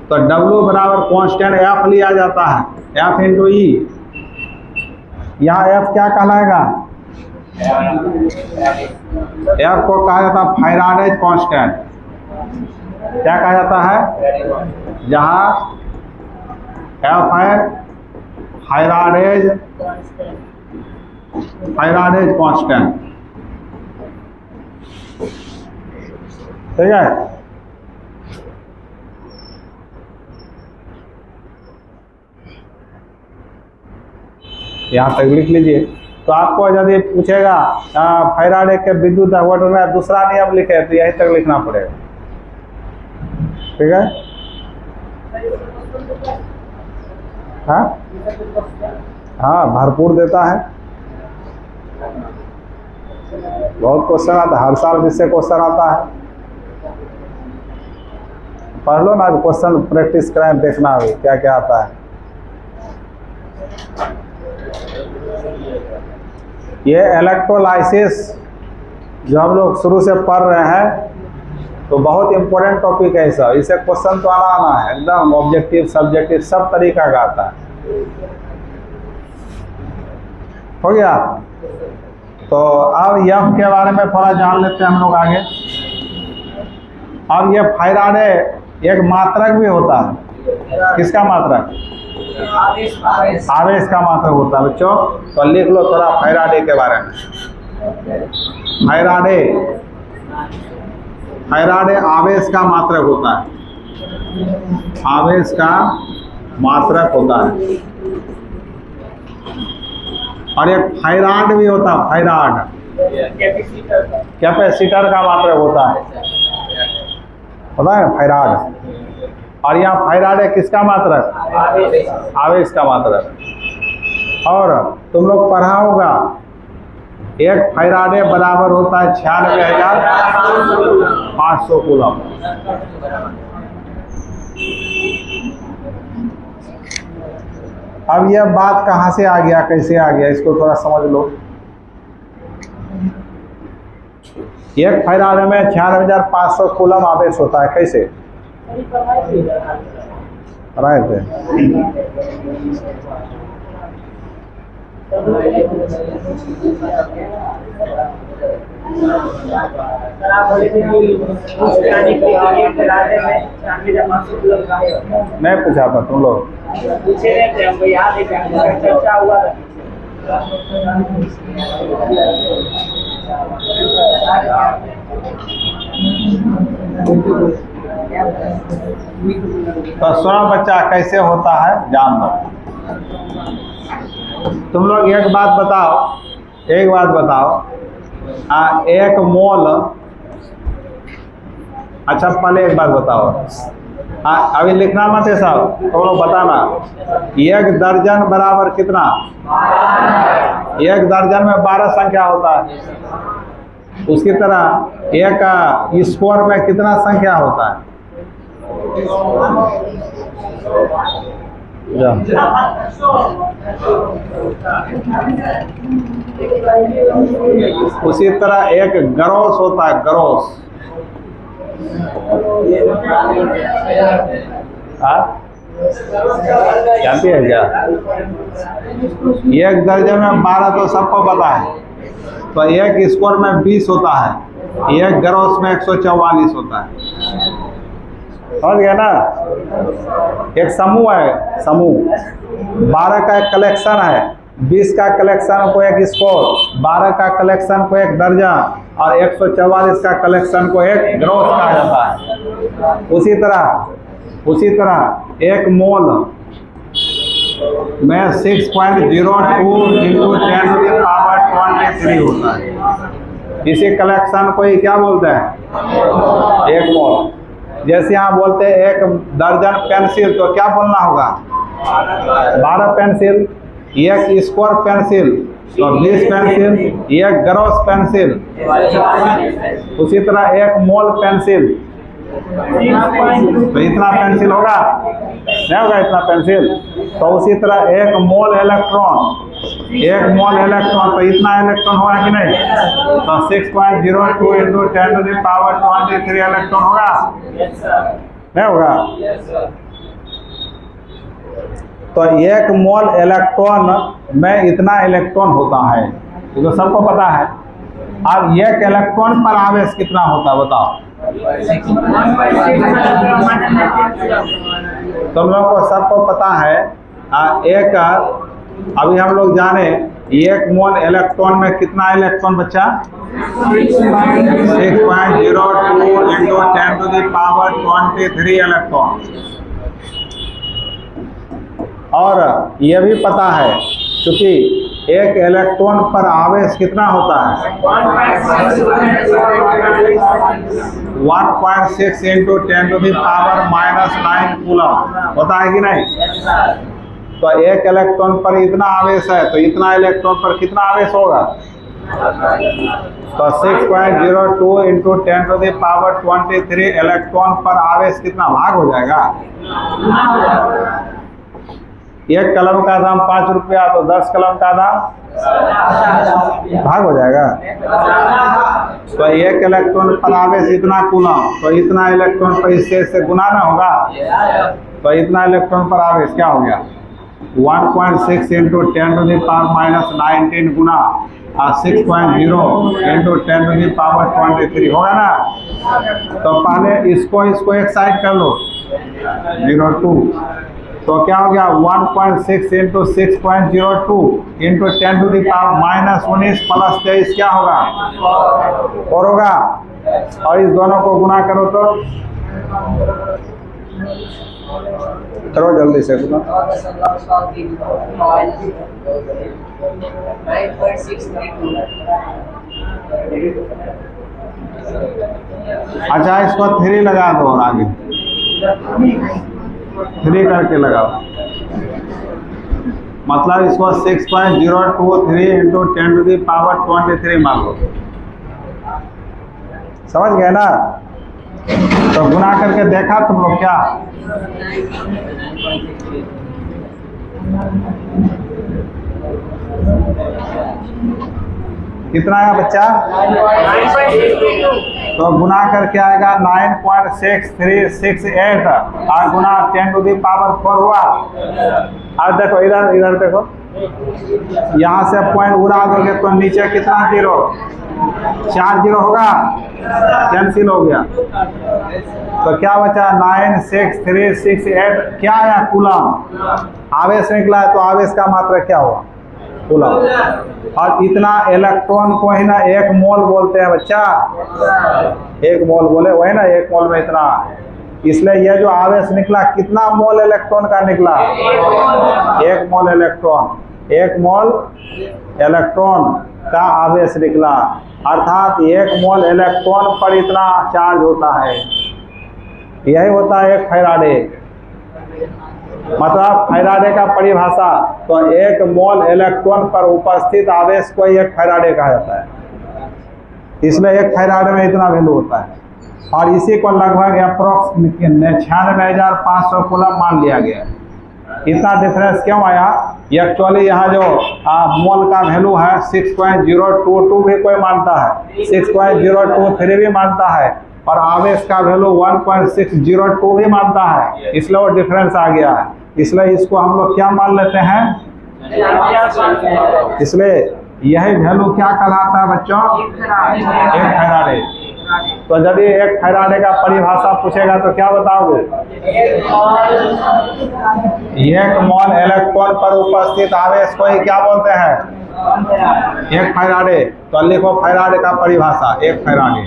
तो W बराबर कांस्टेंट F लिया जाता है, F इंटू ई। यहाँ F क्या कहलाएगा, F को कहा जाता है फैराडे कांस्टेंट। क्या कहा जाता है, जहाँ F है फैराडे कांस्टेंट, ठीक है। यहाँ तक लिख लीजिए। तो आपको यदि पूछेगा फैराडे के विद्युत अपवर्तन में दूसरा नियम लिखे, तो यहीं तक लिखना पड़ेगा, ठीक है। हाँ भरपूर देता है, बहुत क्वेश्चन आता है, हर साल जिससे क्वेश्चन आता है। पढ़ लो ना, क्वेश्चन प्रैक्टिस करें, देखना अभी क्या क्या आता है। ये इलेक्ट्रोलाइसिस जो हम लोग शुरू से पढ़ रहे हैं, तो बहुत इंपॉर्टेंट टॉपिक है सब। इसे क्वेश्चन तो आना है, एकदम ऑब्जेक्टिव सब्जेक्टिव सब तरीका का आता है। हो गया। तो अब F के बारे में थोड़ा जान लेते हैं हम लोग आगे। अब ये फैराडे एक मात्रक भी होता है, किसका मात्रक, आवेश का मात्रक होता है बच्चों। तो लिख लो थोड़ा फैराडे के बारे में। फैराडे आवेश का मात्रक होता है, आवेश का मात्रक होता है। और एक फैराड भी होता है, फैराड कैपेसिटर का मात्रक होता है फैराड। और यहाँ फैराडे किसका मात्रक, आवेश का मात्रक। और तुम लोग पढ़ा होगा, एक फैराडे बराबर होता है 96,500 कूलम। अब यह बात कहाँ से आ गया, कैसे आ गया, इसको थोड़ा समझ लो। एक फैराडे में 96,500 कूलम आवेश होता है, कैसे पढ़ाए थे। नहीं पूछा था तुम लोग,
पूछे थे, चर्चा हुआ था।
तो सुनो बच्चा, कैसे होता है जान लो। तुम लोग एक बात बताओ, एक मोल, अच्छा पहले एक बात बताओ, अभी लिखना मत है साहब, तुम लोग बताना, एक दर्जन बराबर कितना? एक दर्जन में 12 संख्या होता है। उसकी तरह एक स्क्वायर में कितना संख्या होता है? उसी तरह एक ग्रोस होता है, ग्रोस। जानती है क्या? एक दर्जन में 12 तो सबको पता है, तो एक स्क्वायर में 20 होता है, एक ग्रोस में 144 होता है। समझ गया ना? एक समूह है, समूह 12 का एक कलेक्शन है, 20 का कलेक्शन को एक स्क्वायर, 12 का कलेक्शन को एक दर्जन और 144 का कलेक्शन को एक ग्रोस कहा जाता है। उसी तरह एक मोल में 6.02 इंटू 10⁻23 होता है। इसी कलेक्शन को ही क्या बोलते हैं? एक मोल। जैसे यहाँ बोलते हैं एक दर्जन पेंसिल, तो क्या बोलना होगा? 12 पेंसिल। एक स्क्वायर पेंसिल तो 20 पेंसिल, एक ग्रोस पेंसिल। उसी तरह एक मोल पेंसिल, तो इतना पेंसिल होगा? नहीं होगा इतना पेंसिल। तो उसी तरह एक मोल इलेक्ट्रॉन, तो इतना इलेक्ट्रॉन होगा कि नहीं? तो 6.02 इंटू 10⁻23 इलेक्ट्रॉन होगा? नहीं होगा? तो एक मोल इलेक्ट्रॉन में इतना इलेक्ट्रॉन होता है, ये तो सबको पता है। अब एक इलेक्ट्रॉन पर आवेश कितना होता है बताओ? तुम लोग को सबको पता है। एक अभी हम लोग जाने एक मोल इलेक्ट्रॉन में कितना इलेक्ट्रॉन बच्चा? 6.02 इंटू 10⁻23 इलेक्ट्रॉन। और यह भी पता है क्योंकि एक इलेक्ट्रॉन पर आवेश कितना होता है? 1.6 इंटू 10⁻⁻9 कूलम होता है कि नहीं? तो एक इलेक्ट्रॉन पर इतना आवेश है, तो इतना इलेक्ट्रॉन पर कितना आवेश होगा? तो 6.02 इंटू 10⁻23 इलेक्ट्रॉन पर आवेश कितना भाग हो जाएगा? एक कलम का दाम 5 रुपया, तो 10 कलम का दाम भाग हो जाएगा। तो एक इलेक्ट्रॉन पर आवेश इतना कूलम, तो इतना इलेक्ट्रॉन पर इससे गुना ना होगा, तो इतना इलेक्ट्रॉन पर आवेश क्या हो गया? 1.6 इंटू 10⁻⁻19 गुना 6.0 इंटू 10⁻23 होगा ना? तो पहले इसको एक साइड कर लो, 0.2, तो क्या हो गया? 1.6 इंटू 6.02 इंटू 10⁻⁻19 प्लस 23 क्या होगा? 4 होगा। और इस दोनों को गुना करो तो करो जल्दी से गुना। अच्छा इसको 3 लगा दो और आगे 3 करके लगाओ, मतलब इसको 6.023 इंटू 10⁻23 मान लो। समझ गए ना? तो गुना करके देखा तुम लोग क्या? कितना आया बच्चा? तो गुना करके आएगा 9.6368 और गुना 10⁻4 हुआ। अब देखो इधर देखो, यहाँ से पॉइंट उड़ा दोगे तो नीचे कितना 0? 4 0 होगा, कैंसिल हो गया। तो क्या बचा? 96368 क्या आया? कूलम। आवेश निकला है तो आवेश का मात्रा क्या हुआ? कूलम। और इतना इलेक्ट्रॉन को ही ना एक मोल बोलते हैं बच्चा, एक मोल बोले वही ना, एक मोल में इतना। इसलिए ये जो आवेश निकला कितना मोल इलेक्ट्रॉन का निकला, एक मोल इलेक्ट्रॉन, एक मोल इलेक्ट्रॉन का आवेश निकला। अर्थात एक मोल इलेक्ट्रॉन पर इतना चार्ज होता है, यही होता है एक फैराडे। मतलब फैराडे का परिभाषा, तो एक मोल इलेक्ट्रॉन पर उपस्थित आवेश को एक फैराडे कहा जाता है। इसलिए एक फैराडे में इतना वैल्यू होता है। और इसी को लगभग अप्रोक्स 96,500 कूलम मान लिया गया। इतना डिफरेंस क्यों आया? एक्चुअली यहाँ जो मोल का वैल्यू है 6.022 भी कोई मानता है, 6.023 भी मानता है, और आवेश का वैल्यू 1.602 भी मानता है। इसलिए वो डिफरेंस आ गया है। इसलिए इसको हम लोग क्या मान लेते हैं, इसलिए यही वैल्यू क्या कहलाता है बच्चों, एक फैराडे। तो यदि एक फैराडे का परिभाषा पूछेगा तो क्या बताओगे? एक मोल इलेक्ट्रॉन पर उपस्थित आवेश को ही क्या बोलते हैं, एक फैराडे। तो लिखो फैराडे का परिभाषा, एक फैराडे।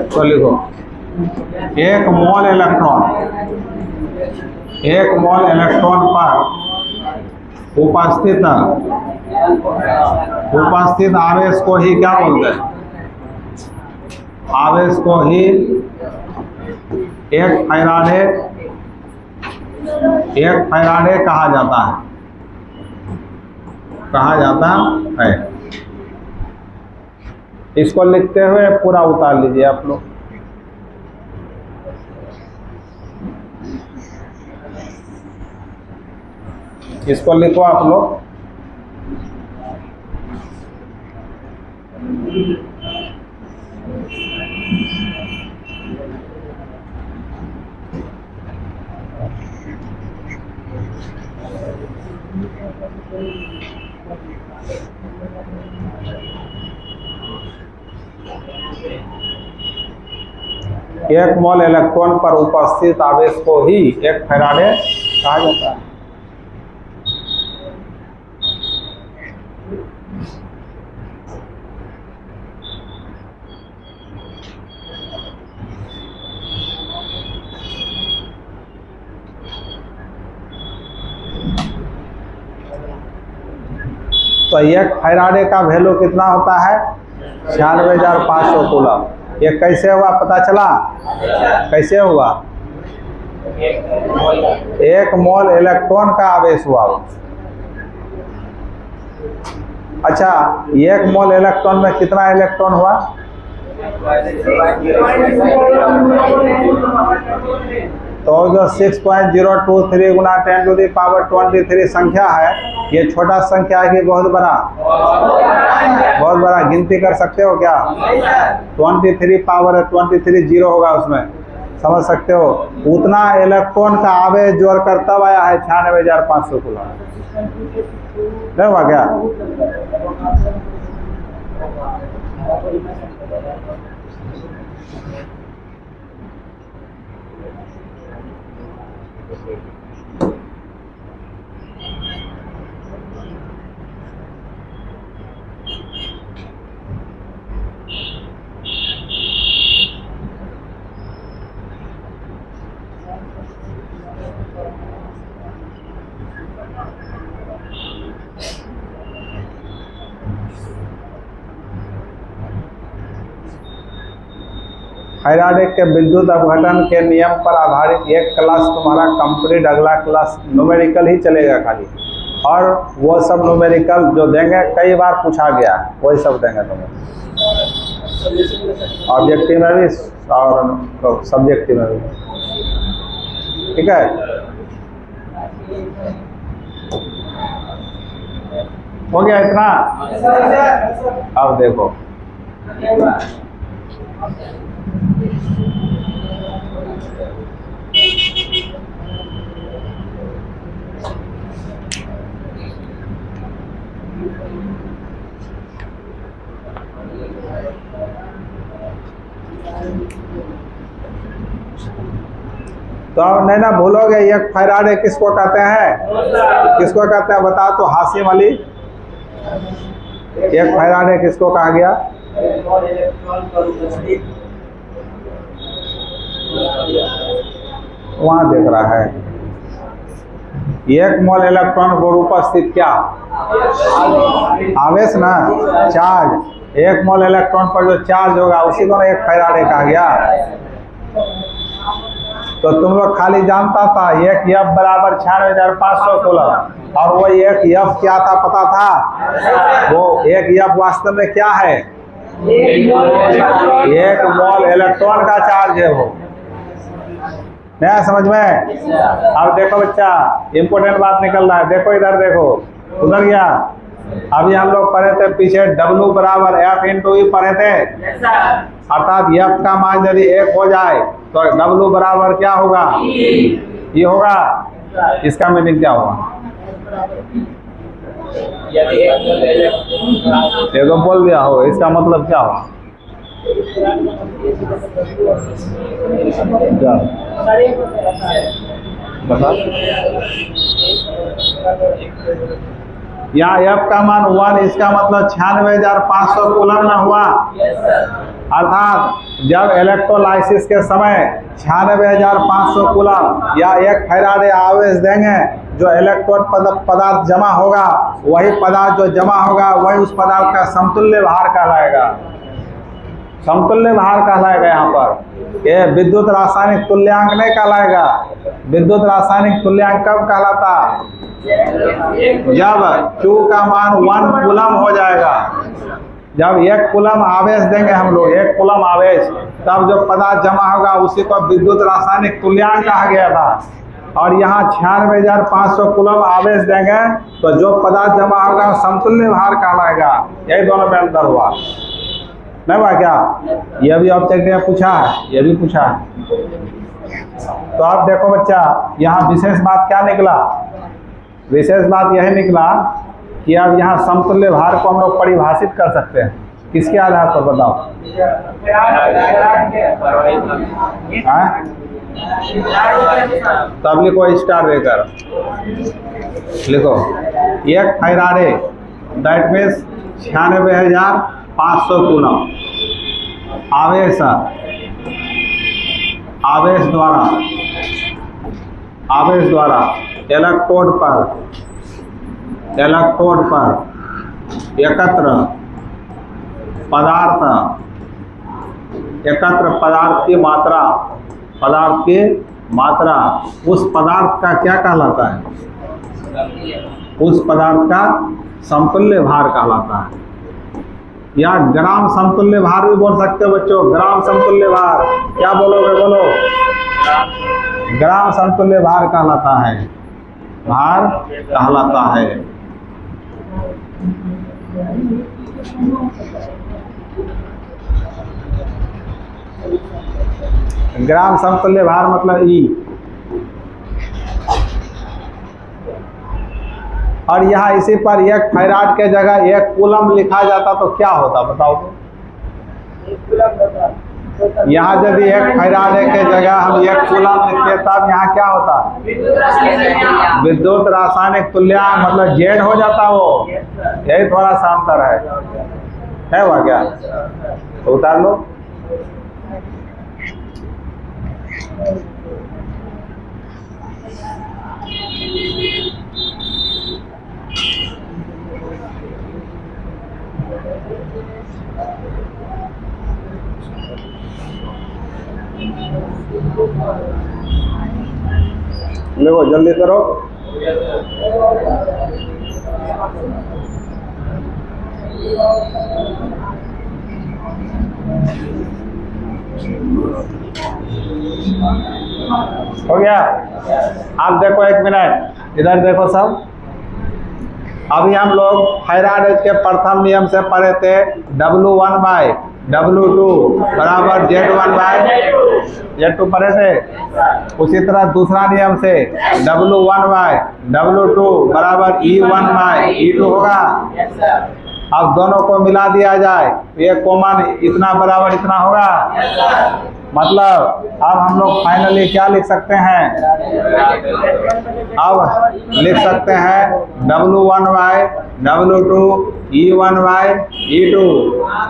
तो लिखो एक मोल इलेक्ट्रॉन, एक मोल इलेक्ट्रॉन पर उपस्थित आवेश को ही क्या बोलते हैं, आवेश को ही एक फैराडे कहा जाता है, कहा जाता है। इसको लिखते हुए पूरा उतार लीजिए आप लोग। इसको लिखो आप लोग। एक मोल इलेक्ट्रॉन पर उपस्थित आवेश को ही एक फैराडे कहा जाता है। तो एक फैराडे का वैल्यू कितना होता है, 96,500 कूलम। ये कैसे हुआ पता चला, कैसे हुआ? एक मोल इलेक्ट्रॉन का आवेश हुआ। अच्छा, एक मोल इलेक्ट्रॉन में कितना इलेक्ट्रॉन हुआ? तो जो 6.023 गुना 10⁻23 संख्या है, ये छोटा संख्या है कि बहुत बड़ा? बहुत बड़ा। गिनती कर सकते हो क्या? 23 पावर है, 23 जीरो होगा उसमें, समझ सकते हो? उतना इलेक्ट्रॉन का आवेश जोड़कर तब आया है 96,500 कूलम। नहीं हुआ क्या? फैराडे के विद्युत अपघटन के नियम पर आधारित एक क्लास तुम्हारा कंप्लीट, अगला क्लास न्यूमेरिकल ही चलेगा खाली। और वो सब न्यूमेरिकल जो देंगे कई बार पूछा गया, वही सब देंगे तुम्हें, ऑब्जेक्टिव में भी और सब्जेक्टिव में भी। ठीक है, हो गया इतना? अब देखो तो अब नहीं ना भूलोगे, 1 फैराडे किसको कहते हैं? किसको कहते हैं बता तो हासिम अली, 1 फैराडे किसको कहा गया? वहां देख रहा है 1 मोल इलेक्ट्रॉन पर उपस्थित क्या? आवेश ना, चार्ज। 1 मोल इलेक्ट्रॉन पर जो चार्ज होगा उसी को 1 फैराडे कहा गया। तो तुम लोग खाली जानता था 1 F बराबर 96,500 कूलम, और वो 1 F क्या था पता था? वो 1 F वास्तव में क्या है? 1 मोल इलेक्ट्रॉन का चार्ज है वो। नया समझ में? अब देखो बच्चा, इम्पोर्टेंट बात निकल रहा है, देखो इधर, देखो उधर गया। अभी हम लोग पढ़े थे पीछे W बराबर F इंटू E पढ़े थे, अर्थात F का मान यदि 1 हो जाए तो W बराबर क्या होगा? ये होगा। इसका मीनिंग क्या हुआ? ये तो बोल दिया हो, इसका मतलब क्या हुआ? बता। यहाँ F का मान 1, इसका मतलब 96,500 कूलम ना हुआ। अर्थात जब इलेक्ट्रोलाइसिस के समय 96,500 कूलम या 1 फैराडे आवेश देंगे, जो इलेक्ट्रॉन पदार्थ जमा होगा, वही पदार्थ जो जमा होगा वही उस पदार्थ का समतुल्य भार कहलाएगा। समतुल्य भार कहलाएगा। यहाँ पर ये विद्युत रासायनिक तुल्यांक नहीं कहलाएगा। विद्युत रासायनिक तुल्यांक कब कहलाता? जब Q का मान 1 कूलम हो जाएगा। जब 1 कूलम आवेश देंगे हम लोग, 1 कूलम आवेश, तब जो पदार्थ जमा होगा उसी को विद्युत रासायनिक तुल्यांक कहा गया था। और यहाँ 96,500 कूलम आवेश देंगे तो जो पदार्थ जमा होगा समतुल्य भार कहलाएगा। यही दोनों में अंतर हुआ, नहीं हुआ क्या? यह भी ऑब्जेक्ट में पूछा है, यह भी पूछा है। तो आप देखो बच्चा, यहाँ विशेष बात क्या निकला? विशेष बात यही निकला कि अब यहाँ समतुल्य भार को हम लोग परिभाषित कर सकते हैं। किसके आधार पर बताओ? तब लिखो स्टार देकर, लिखो 1 फैराडे दैट मीन्स 96,500 कूलम आवेश, आवेश द्वारा इलेक्ट्रोड पर एकत्र पदार्थ की मात्रा उस पदार्थ का क्या कहलाता है? उस पदार्थ का समतुल्य भार कहलाता है। या ग्राम समतुल्य भार भी बोल सकते हो बच्चों। ग्राम समतुल्य भार क्या बोलोगे? बोलो। ग्राम समतुल्य भार कहलाता है, भार कहलाता है। ग्राम समतुल्य भार मतलब E। और यहाँ इसी पर 1 फैराड के जगह 1 कूलम लिखा जाता तो क्या होता बताओ तो? यहाँ यदि 1 फैराड के जगह हम 1 कूलम लिखते तब यहाँ क्या होता? विद्युत रासायनिक तुल्यांक मतलब Z हो जाता वो। यही थोड़ा सा अंतर है वह क्या? तो उतार लो। देखो जल्दी करो। हो गया? आप देखो 1 मिनट इधर देखो सब। अभी हम लोग फैराडे के प्रथम नियम से पढ़े थे W1 बाय W2 बराबर Z1/Z2 पढ़े थे। उसी तरह दूसरा नियम से W1 बाय W2 बराबर E1/E2 होगा। अब दोनों को मिला दिया जाए, ये कॉमन इतना बराबर इतना होगा। मतलब अब हम लोग फाइनली क्या लिख सकते हैं? अब लिख सकते हैं W1/W2 E1/E2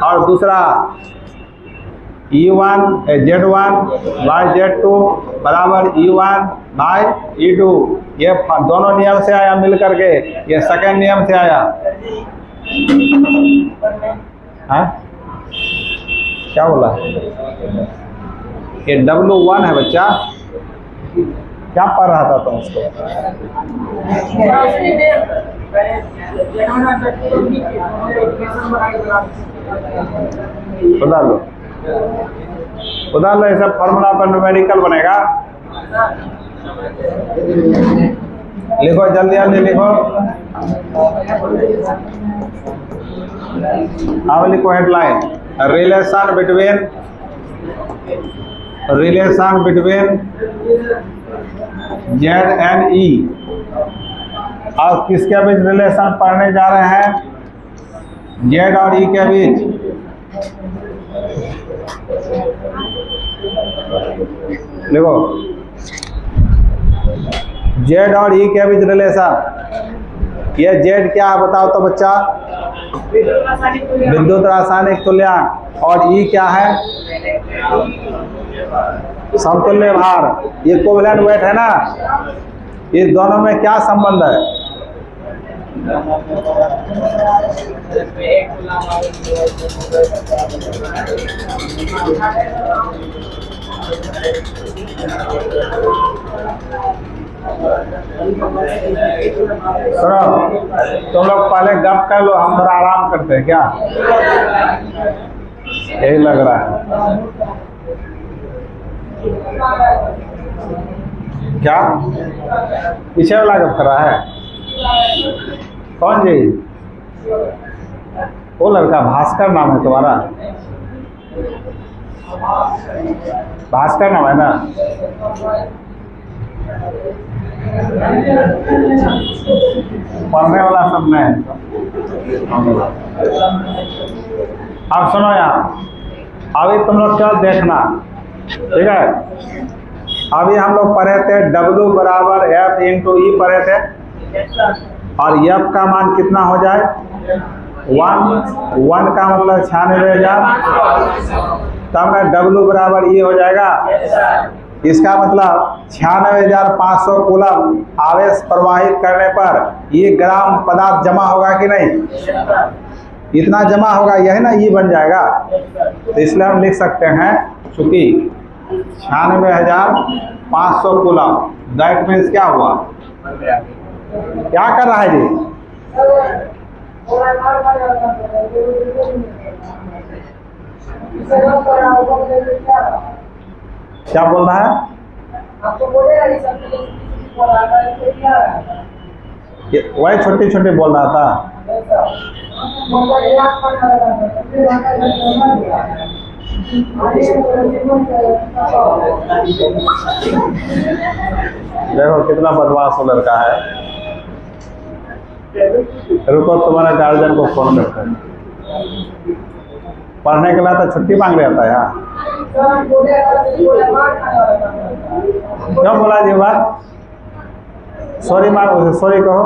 और दूसरा Z1/Z2 बराबर E1/E2। ये दोनों नियम से आया मिल करके, ये सेकेंड नियम से आया। हाँ क्या बोला? ये W1 है बच्चा, क्या पढ़ रहा था तुम उसको? उधार लो ये सब फॉर्मूला पर न्यूमेरिकल बनेगा। लिखो जल्दी जल्दी लिखो। अब लिखो headline, relation between Z and E। और किसके बीच रिलेशन पढ़ने जा रहे हैं? Z और E के बीच। देखो Z और E के बीच रिलेशन। ये Z क्या है बताओ तो बच्चा? विद्युत रासायनिक तुल्यांक। और E क्या है? समतुल्य भार, इक्विवेलेंट वेट है ना। इस दोनों में क्या संबंध है? सुनो तुम लोग पहले गप कर लो, हम थोड़ा आराम करते हैं। क्या यही लग रहा है? क्या पीछे वाला गप कर रहा है? कौन जी? वो लड़का भास्कर नाम है तुम्हारा? भास्कर नाम है ना? पढ़ने वाला सब नहीं। अब सुनो यार, अभी तुम लोग क्या देखना, ठीक है? अभी हम लोग पढ़े थे W बराबर F इंटू E पढ़े थे, और F का मान कितना हो जाए? 1 का मतलब 96,000, तब ना W बराबर E हो जाएगा। इसका मतलब 96,500 कूलम आवेश प्रवाहित करने पर ये ग्राम पदार्थ जमा होगा कि नहीं? इतना जमा होगा, यही ना E बन जाएगा। तो इसलिए हम लिख सकते हैं चूंकि 96,500 कूलम, दैट मीन्स क्या हुआ? क्या कर रहा है जी? क्या बोल रहा है? वही छोटी छोटी बोल रहा था। देखो कितना बदमाश वो लड़का है। रुको तुम्हारे गार्जियन को फोन करते हैं। पढ़ने के लिए तो छुट्टी मांग रहा था यार। क्यों बोला जी बात? सॉरी मांगो, सॉरी कहो,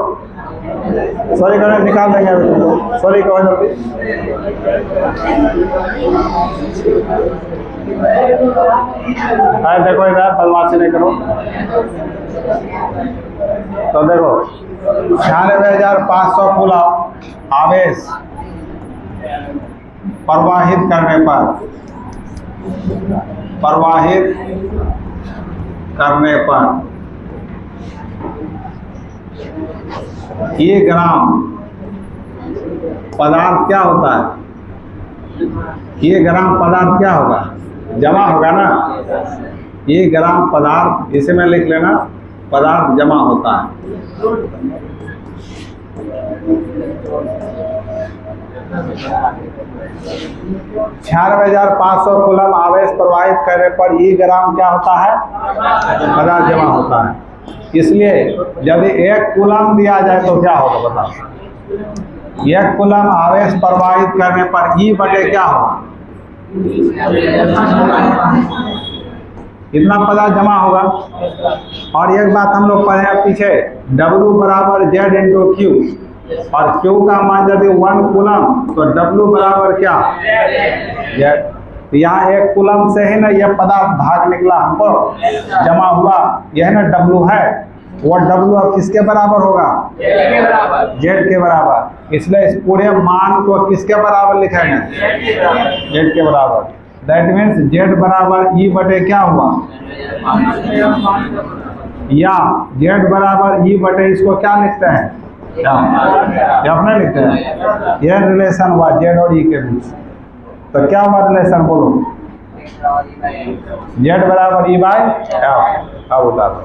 सॉरी करने निकाल देंगे अभी तुमको। सॉरी कहो जल्दी। देखो इधर बदमाशी नहीं करो। तो देखो 96,500 कूलम आवेश प्रवाहित करने पर ये ग्राम पदार्थ क्या होता है? ये ग्राम पदार्थ क्या होगा? जमा होगा ना। ये ग्राम पदार्थ, इसे में लिख लेना, पदार्थ जमा होता है। ₹96,500 कूलम आवेश प्रवाहित करने पर E ग्राम क्या होता है? पदार्थ जमा होता है। इसलिए यदि 1 कूलम दिया जाए तो क्या होगा बताओ? 1 कूलम आवेश प्रवाहित करने पर E बटे क्या होगा? इतना पदार्थ जमा होगा। और एक बात हम लोग पढ़े हैं पीछे, W बराबर Z इंटू क्यू, और Q का मान यदि 1 कूलम तो W बराबर क्या Z। तो यहाँ 1 कूलम से ही ना यह पदार्थ भाग निकला हमको जमा हुआ, यह ना W है, वो W अब किसके बराबर होगा, Z के बराबर। इसलिए इस पूरे मान को किसके बराबर लिखेंगे, Z के बराबर। दैट मीन्स Z बराबर E बटे क्या हुआ, या Z बराबर E बटे इसको क्या लिखते हैं, क्या अपने लिखते हैं। यह रिलेशन हुआ Z और E के बीच। तो क्या हुआ रिलेशन बोलो, Z बराबर E बाय F। अब बता दो,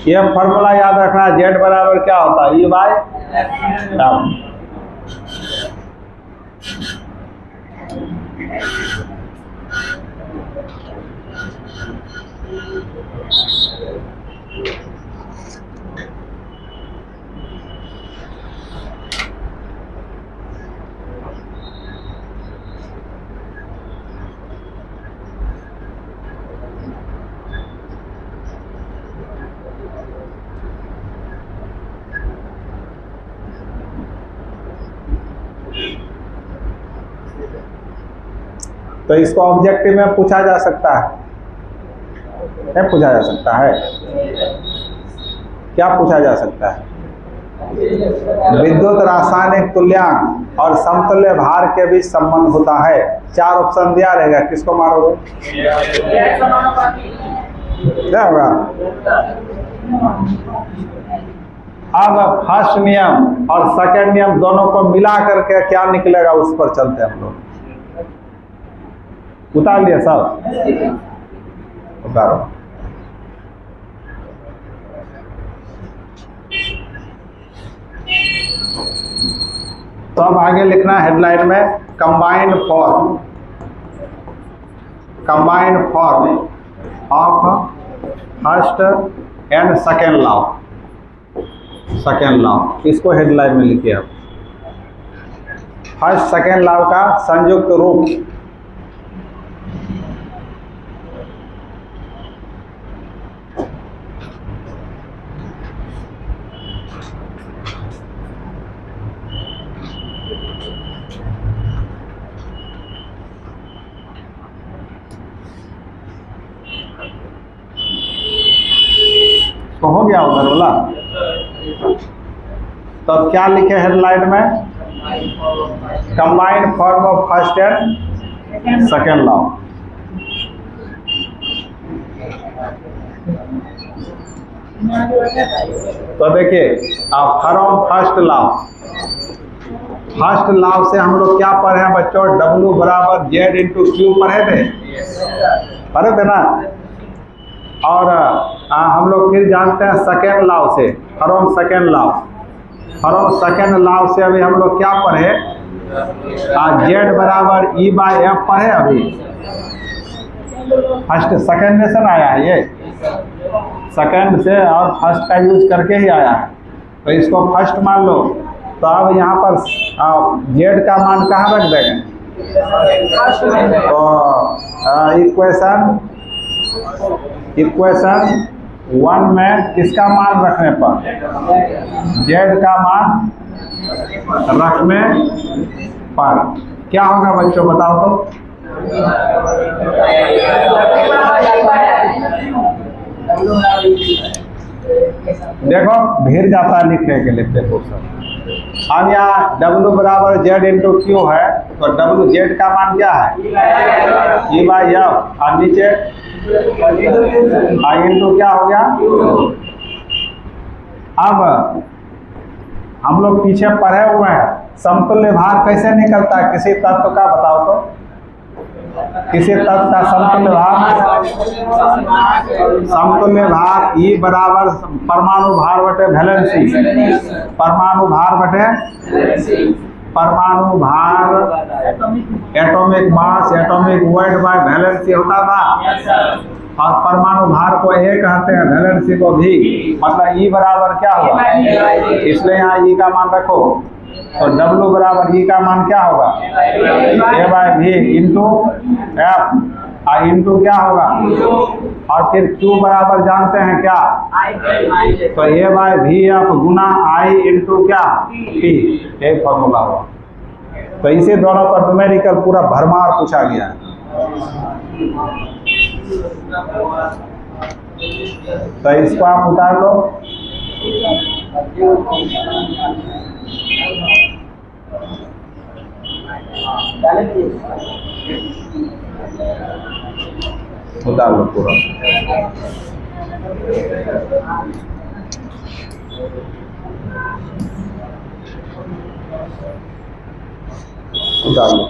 ये फॉर्मूला याद रखना, Z बराबर क्या होता है, E बाय F। तो इसको ऑब्जेक्टिव में पूछा जा सकता है, नहीं पूछा जा सकता है, क्या पूछा जा सकता है, विद्युत रासायनिक तुल्यांक और समतुल्य भार के बीच संबंध होता है। 4 ऑप्शन दिया रहेगा, किसको मारोगे, क्या होगा। अब फर्स्ट नियम और सेकंड नियम दोनों को मिला करके क्या निकलेगा, उस पर चलते हैं हम लोग। उतार लिया सब, उतारो। तो अब आगे लिखना हेडलाइन में, combined form of first and second law, इसको हेडलाइन में लिखिए। अब फर्स्ट सेकेंड लॉ का संयुक्त रूप, तो हो गया उधर वाला। तो क्या लिखे हेडलाइन में, combined form of first and second law. तो देखिए अब फ्रॉम फर्स्ट लॉ से हम लोग क्या पढ़े हैं बच्चों, W बराबर Z इंटू क्यू पढ़े थे ना। और हम लोग फिर जानते हैं सेकेंड लॉ से, फ्रॉम सेकेंड लॉ से अभी हम लोग क्या पढ़े, Z बराबर E बाय F पढ़े। अभी फर्स्ट सेकेंड में से ना आया है, ये सेकेंड से और फर्स्ट का यूज करके ही आया है। तो इसको फर्स्ट मान लो। तो अब यहाँ पर Z का मान कहाँ रख देंगे, तो इक्वेशन 1 में किसका मान रखने पर, Z का मान रखने पर क्या होगा बच्चों, बताओ तो। देखो भीड़ जाता है लिखने के लिए पेपर सब। अब यहाँ W बराबर Z इंटू क्यू है, तो W Z का मान क्या है, E बाई F, और नीचे I इंटू क्या हो गया। अब हम लोग पीछे पढ़े हुए हैं समतुल्य भार कैसे निकलता है किसी तत्व का, बताओ तो। किसी तत्व का समतुल्य भार E बराबर परमाणु भार बटे वैलेंसी, परमाणु भार atomic mass atomic weight by valency होता था। और परमाणु भार को ए कहते हैं, वैलेंसी को भी, मतलब ई बराबर क्या होगा, इसलिए यहाँ ई का मान रखो। तो W बराबर ई का मान क्या होगा, A/V इंटू एफ, और इंटू क्या होगा, और फिर Q बराबर जानते हैं क्या, तो A/VF गुना I इंटू क्या P, एक फॉर्मूला हुआ। तो इसी दोनों पर न्यूमेरिकल पूरा भरमार पूछा गया है। तो इसको आप उतार लो। उतार लो पूरा। उतार लो।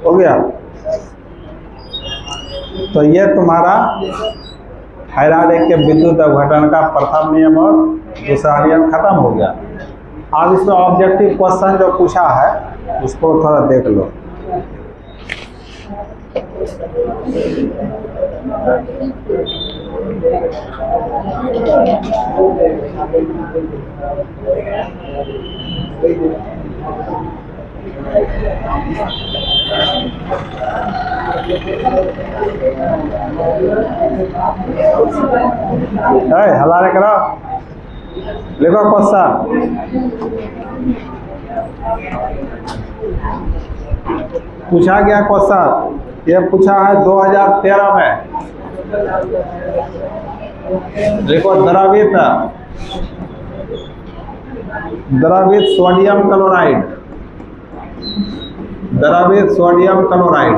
हो गया। तो ये तुम्हारा थायराइड के विद्युत अवघटन का प्रथम नियम और दूसरा नियम खत्म हो गया। अब इसमें ऑब्जेक्टिव क्वेश्चन जो पूछा है उसको थोड़ा देख लो। हवाले करो, लिखो क्वेश्चन। पूछा गया क्वेश्चन, ये पूछा है 2013 में। लिखो द्रवित सोडियम क्लोराइड, द्रवित सोडियम क्लोराइड,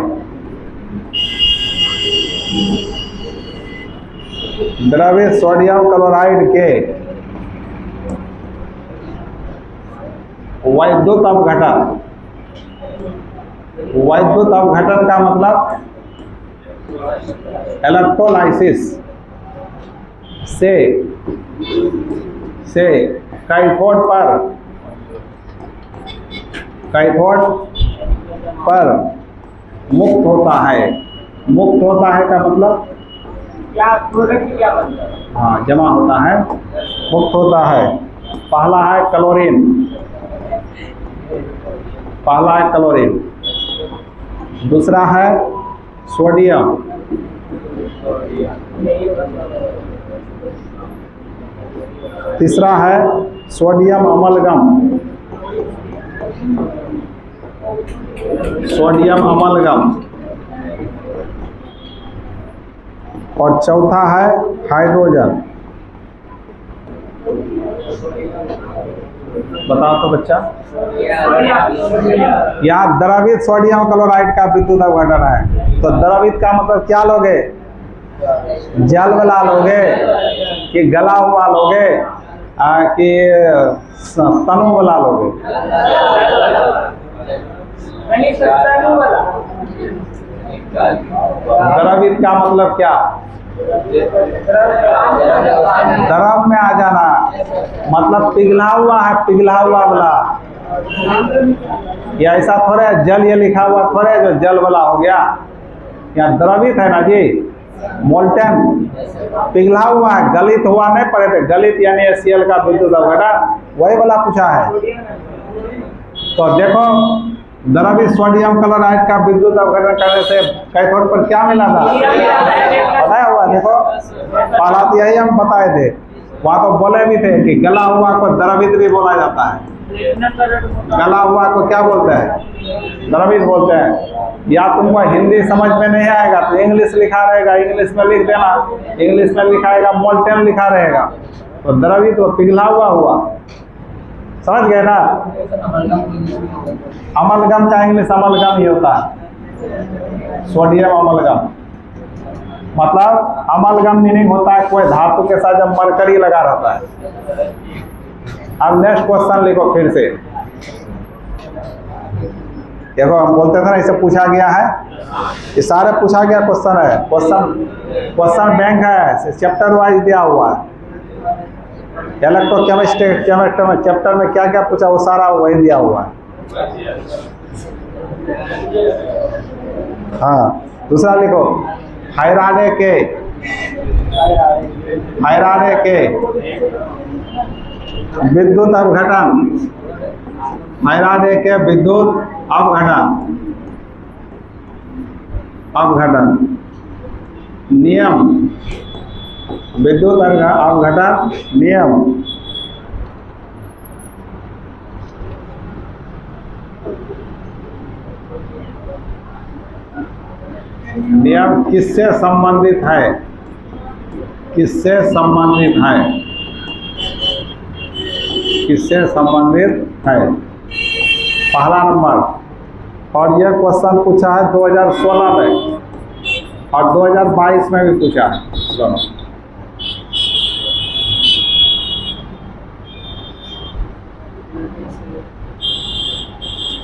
द्रवित सोडियम क्लोराइड के वैद्युत अपघटन, वैद्युत अपघटन का मतलब इलेक्ट्रोलाइसिस से कैथोड पर मुक्त होता है। मुक्त होता है का मतलब
क्या प्रोडक्ट क्या बनता है?
हाँ, जमा होता है, मुक्त होता है। पहला है क्लोरीन, पहला है क्लोरीन, दूसरा है सोडियम, तीसरा है सोडियम अमलगम, सोडियम अमलगम। और चौथा है हाइड्रोजन। बताओ तो बच्चा। या द्रवित सोडियम क्लोराइड का विद्युत अपघटन है, तो द्रवित का मतलब क्या लोगे? जल वाला लोगे कि गला हुआ लोगे कि तनु वाला लोगे? द्रवित का मतलब क्या? द्रव में आ जाना, मतलब पिघला हुआ है, पिघला हुआ वाला। या ऐसा थोड़े जल ये लिखा हुआ थोड़े जो जल वाला हो गया, या द्रवित है ना जी, मोल्टेन, पिघला हुआ है, गलित हुआ नहीं पड़े थे। गलित यानी HCl का विद्युत अपघटन, वही वाला पूछा है। तो देखो द्रवित सोडियम क्लोराइड का विद्युत अपघटन करने से कैथोड पर क्या मिला था? बताया हुआ, देखो पहला तो यही हम बताए थे। वहाँ तो बोले भी थे कि गला हुआ को द्रवित भी बोला जाता है। गला हुआ को क्या बोलते हैं? द्रवित बोलते हैं। या तुमको हिंदी समझ में नहीं आएगा तो इंग्लिश लिखा रहेगा, इंग्लिश में लिख देना। इंग्लिश में लिखाएगा मोल्टेन लिखा रहेगा, तो द्रवित वो पिघला हुआ। समझ गए ना? अमलगम का इंग्लिश अमलगम ही होता है, सोडियम अमलगम। मतलब अमलगम मीनिंग होता है कोई धातु के साथ जब मरकरी लगा रहता है। अब नेक्स्ट क्वेश्चन लिखो फिर से। देखो हम बोलते थे ना, इसे पूछा गया है, ये सारे पूछा गया क्वेश्चन है। क्वेश्चन बैंक है, चैप्टर वाइज दिया हुआ है। इलेक्ट्रोकेमिस्ट्री चैप्टर में क्या क्या पूछा वो सारा वही दिया हुआ है। हाँ, दूसरा लिखो फैराडे के विद्युत अपघटन, फैराडे के विद्युत अपघटन नियम, विद्युत अपघटन नियम। नियम किससे संबंधित है? किससे संबंधित है? किससे संबंधित है? पहला नंबर। और यह क्वेश्चन पूछा है 2016 में और 2022 में भी पूछा है दोनों।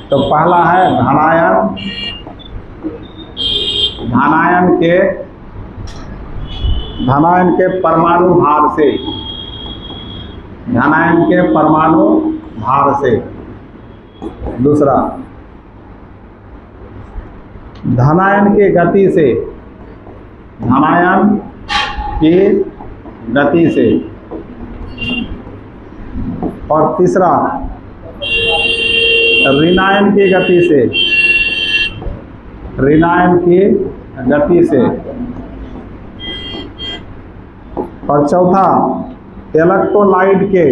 तो पहला है धनायन, धनायन के परमाणु भार से, धनायन के परमाणु भार से। दूसरा धनायन की गति से, धनायन की गति से। और तीसरा ऋणायन की गति से, ऋणायन की गति से। और चौथा इलेक्ट्रोलाइट के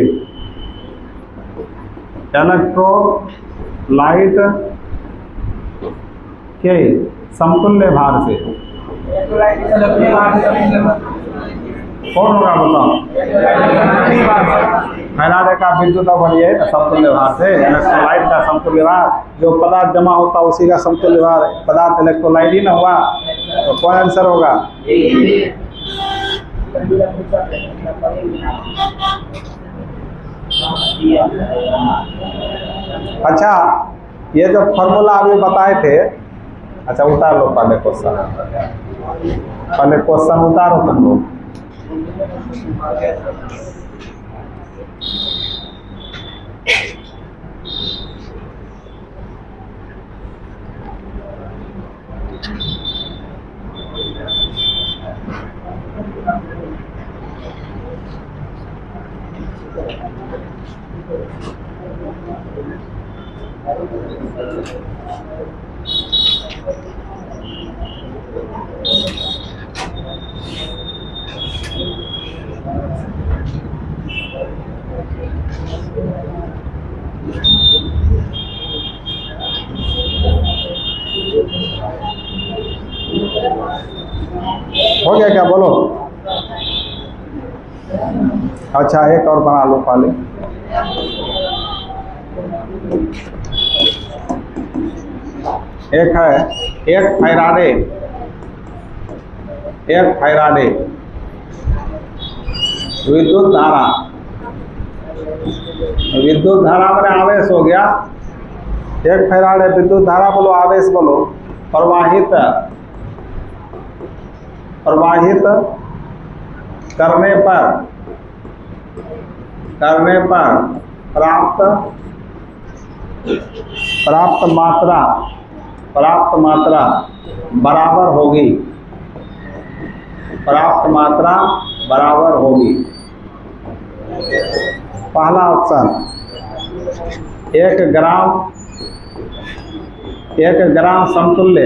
समतुल्य भार से। कौन होगा बताओ? फैराडे का विद्युत अपघटन समतुल्य भार से, इलेक्ट्रोलाइट का समतुल्य भार, जो पदार्थ जमा होता है उसी का समतुल्य भार। पदार्थ इलेक्ट्रोलाइट ही ना हुआ, तो कौन आंसर होगा? अच्छा, ये जो फॉर्मूला अभी बताए थे, अच्छा उतार लो पहले क्वेश्चन, पहले क्वेश्चन उतारो तुम लोग। हो गया क्या बोलो? अच्छा एक और बना लो पहले। एक है 1 फैराडे, 1 फैराडे विद्युत धारा। विद्युत धारा में आवेश हो गया 1 फैराडे विद्युत धारा बोलो, आवेश बोलो, प्रवाहित करने पर प्राप्त मात्रा बराबर होगी, पहला ऑप्शन 1 ग्राम समतुल्य,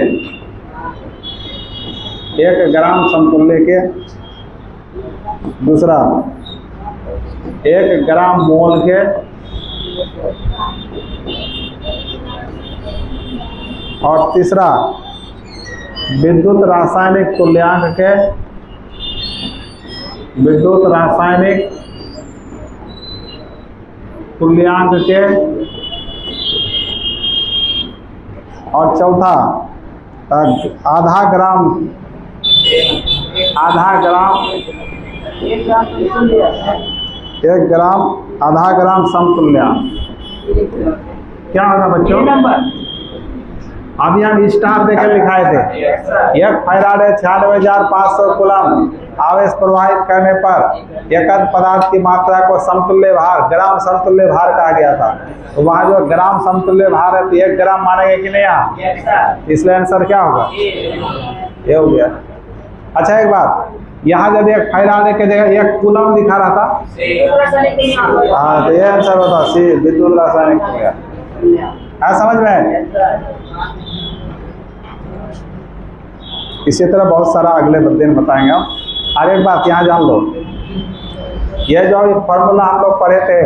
1 ग्राम समतुल्य के। दूसरा 1 ग्राम मोल के। और तीसरा विद्युत रासायनिक तुल्यांक के, और चौथा आधा ग्राम 1 ग्राम आधा ग्राम समतुल्यांक। क्या होगा बच्चों? अभी हम स्टार देकर लिखाए थे 1 फैराडे 96,500 कूलम आवेश प्रवाहित करने पर एकल पदार्थ की मात्रा को समतुल्य भार, ग्राम समतुल्य भार कहा गया था। तो वहाँ जो ग्राम समतुल्य भार है तो 1 ग्राम मानेंगे कि नहीं यहाँ? इसलिए आंसर क्या होगा? ये हो गया। अच्छा एक बात, यहाँ जब 1 फैराडे के जगह 1 कूलम दिखा रहा था, हाँ तो ये आंसर होता सी, विद्युत रासायनिक हो गया। है समझ में? इसी तरह बहुत सारा अगले दिन बताएंगे हम। और एक बात यहाँ जान लो, ये जो फॉर्मूला हम लोग पढ़े थे,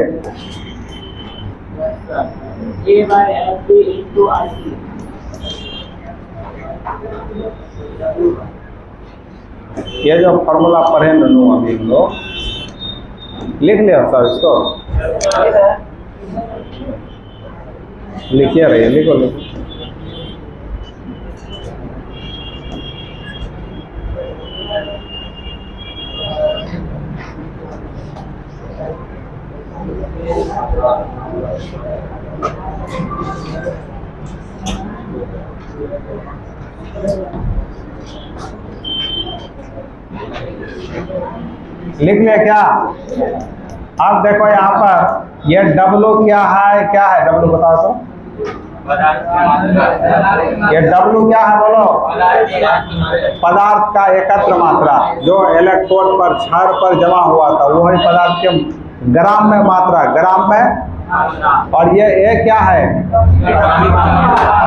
ये जो फॉर्मूला पढ़े नू अभी हम लोग लिख लिया सर, इसको लिखिए रहिए, लिखो। लिख लिया क्या? अब देखो यहाँ पर ये W क्या है? W बताओ तो। ये W क्या है बोलो? पदार्थ का एकत्र मात्रा जो इलेक्ट्रोड पर क्षार पर जमा हुआ था, वो है पदार्थ के ग्राम में मात्रा, ग्राम में। और ये A क्या है?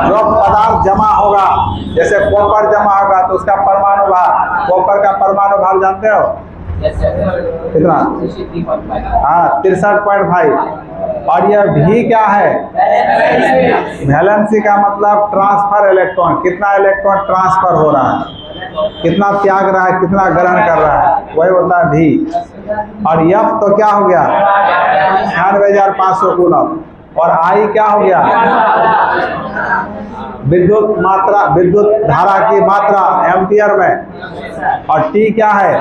जो पदार्थ जमा होगा, जैसे कॉपर जमा होगा तो उसका परमाणु भार, कॉपर का परमाणु भार जानते हो कितना? हाँ 63.5। और यह V क्या है? वैलेंसी का मतलब ट्रांसफर इलेक्ट्रॉन, कितना इलेक्ट्रॉन ट्रांसफर हो रहा है, कितना त्याग रहा है, कितना ग्रहण कर रहा है, वही होता है V। और F तो क्या हो गया? 96,500 कूलम। और I क्या हो गया? विद्युत मात्रा, विद्युत धारा की मात्रा एम्पियर में। और T क्या है?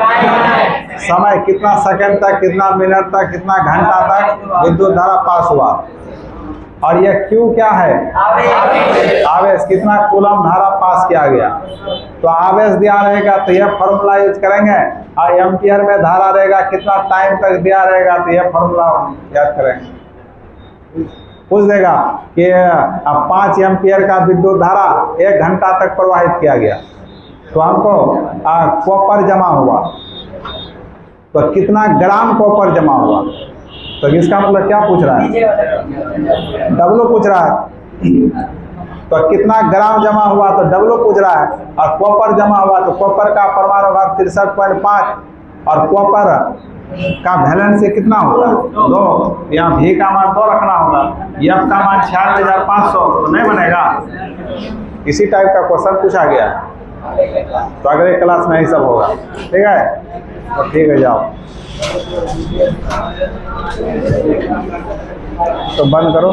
समय, कितना सेकंड तक, कितना मिनट तक, कितना घंटा तक विद्युत धारा पास हुआ। और यह Q क्या है? आवेश, कितना कूलम धारा पास किया गया। तो आवेश दिया रहेगा तो यह फॉर्मूला यूज करेंगे, और एम्पियर में धारा रहेगा, कितना टाइम तक दिया रहेगा तो यह फॉर्मूला याद करेंगे। पूछ देगा कि 5 एम्पियर का विद्युत धारा 1 घंटा तक प्रवाहित किया गया, तो हमको कॉपर जमा हुआ, तो कितना ग्राम कॉपर जमा हुआ। तो इसका मतलब क्या पूछ रहा है? W पूछ रहा है। तो कितना ग्राम जमा हुआ तो W पूछ रहा है, और कॉपर जमा हुआ तो कॉपर का परमाणु भार 63.5, और कॉपर का वैलेंसी कितना होता है? 2। यहाँ V का मान 2 रखना होगा, F का मान 96,500, तो नहीं बनेगा। इसी टाइप का क्वेश्चन पूछा गया। तो अगले क्लास में यही सब होगा। ठीक है, तो ठीक है, जाओ तो बंद करो।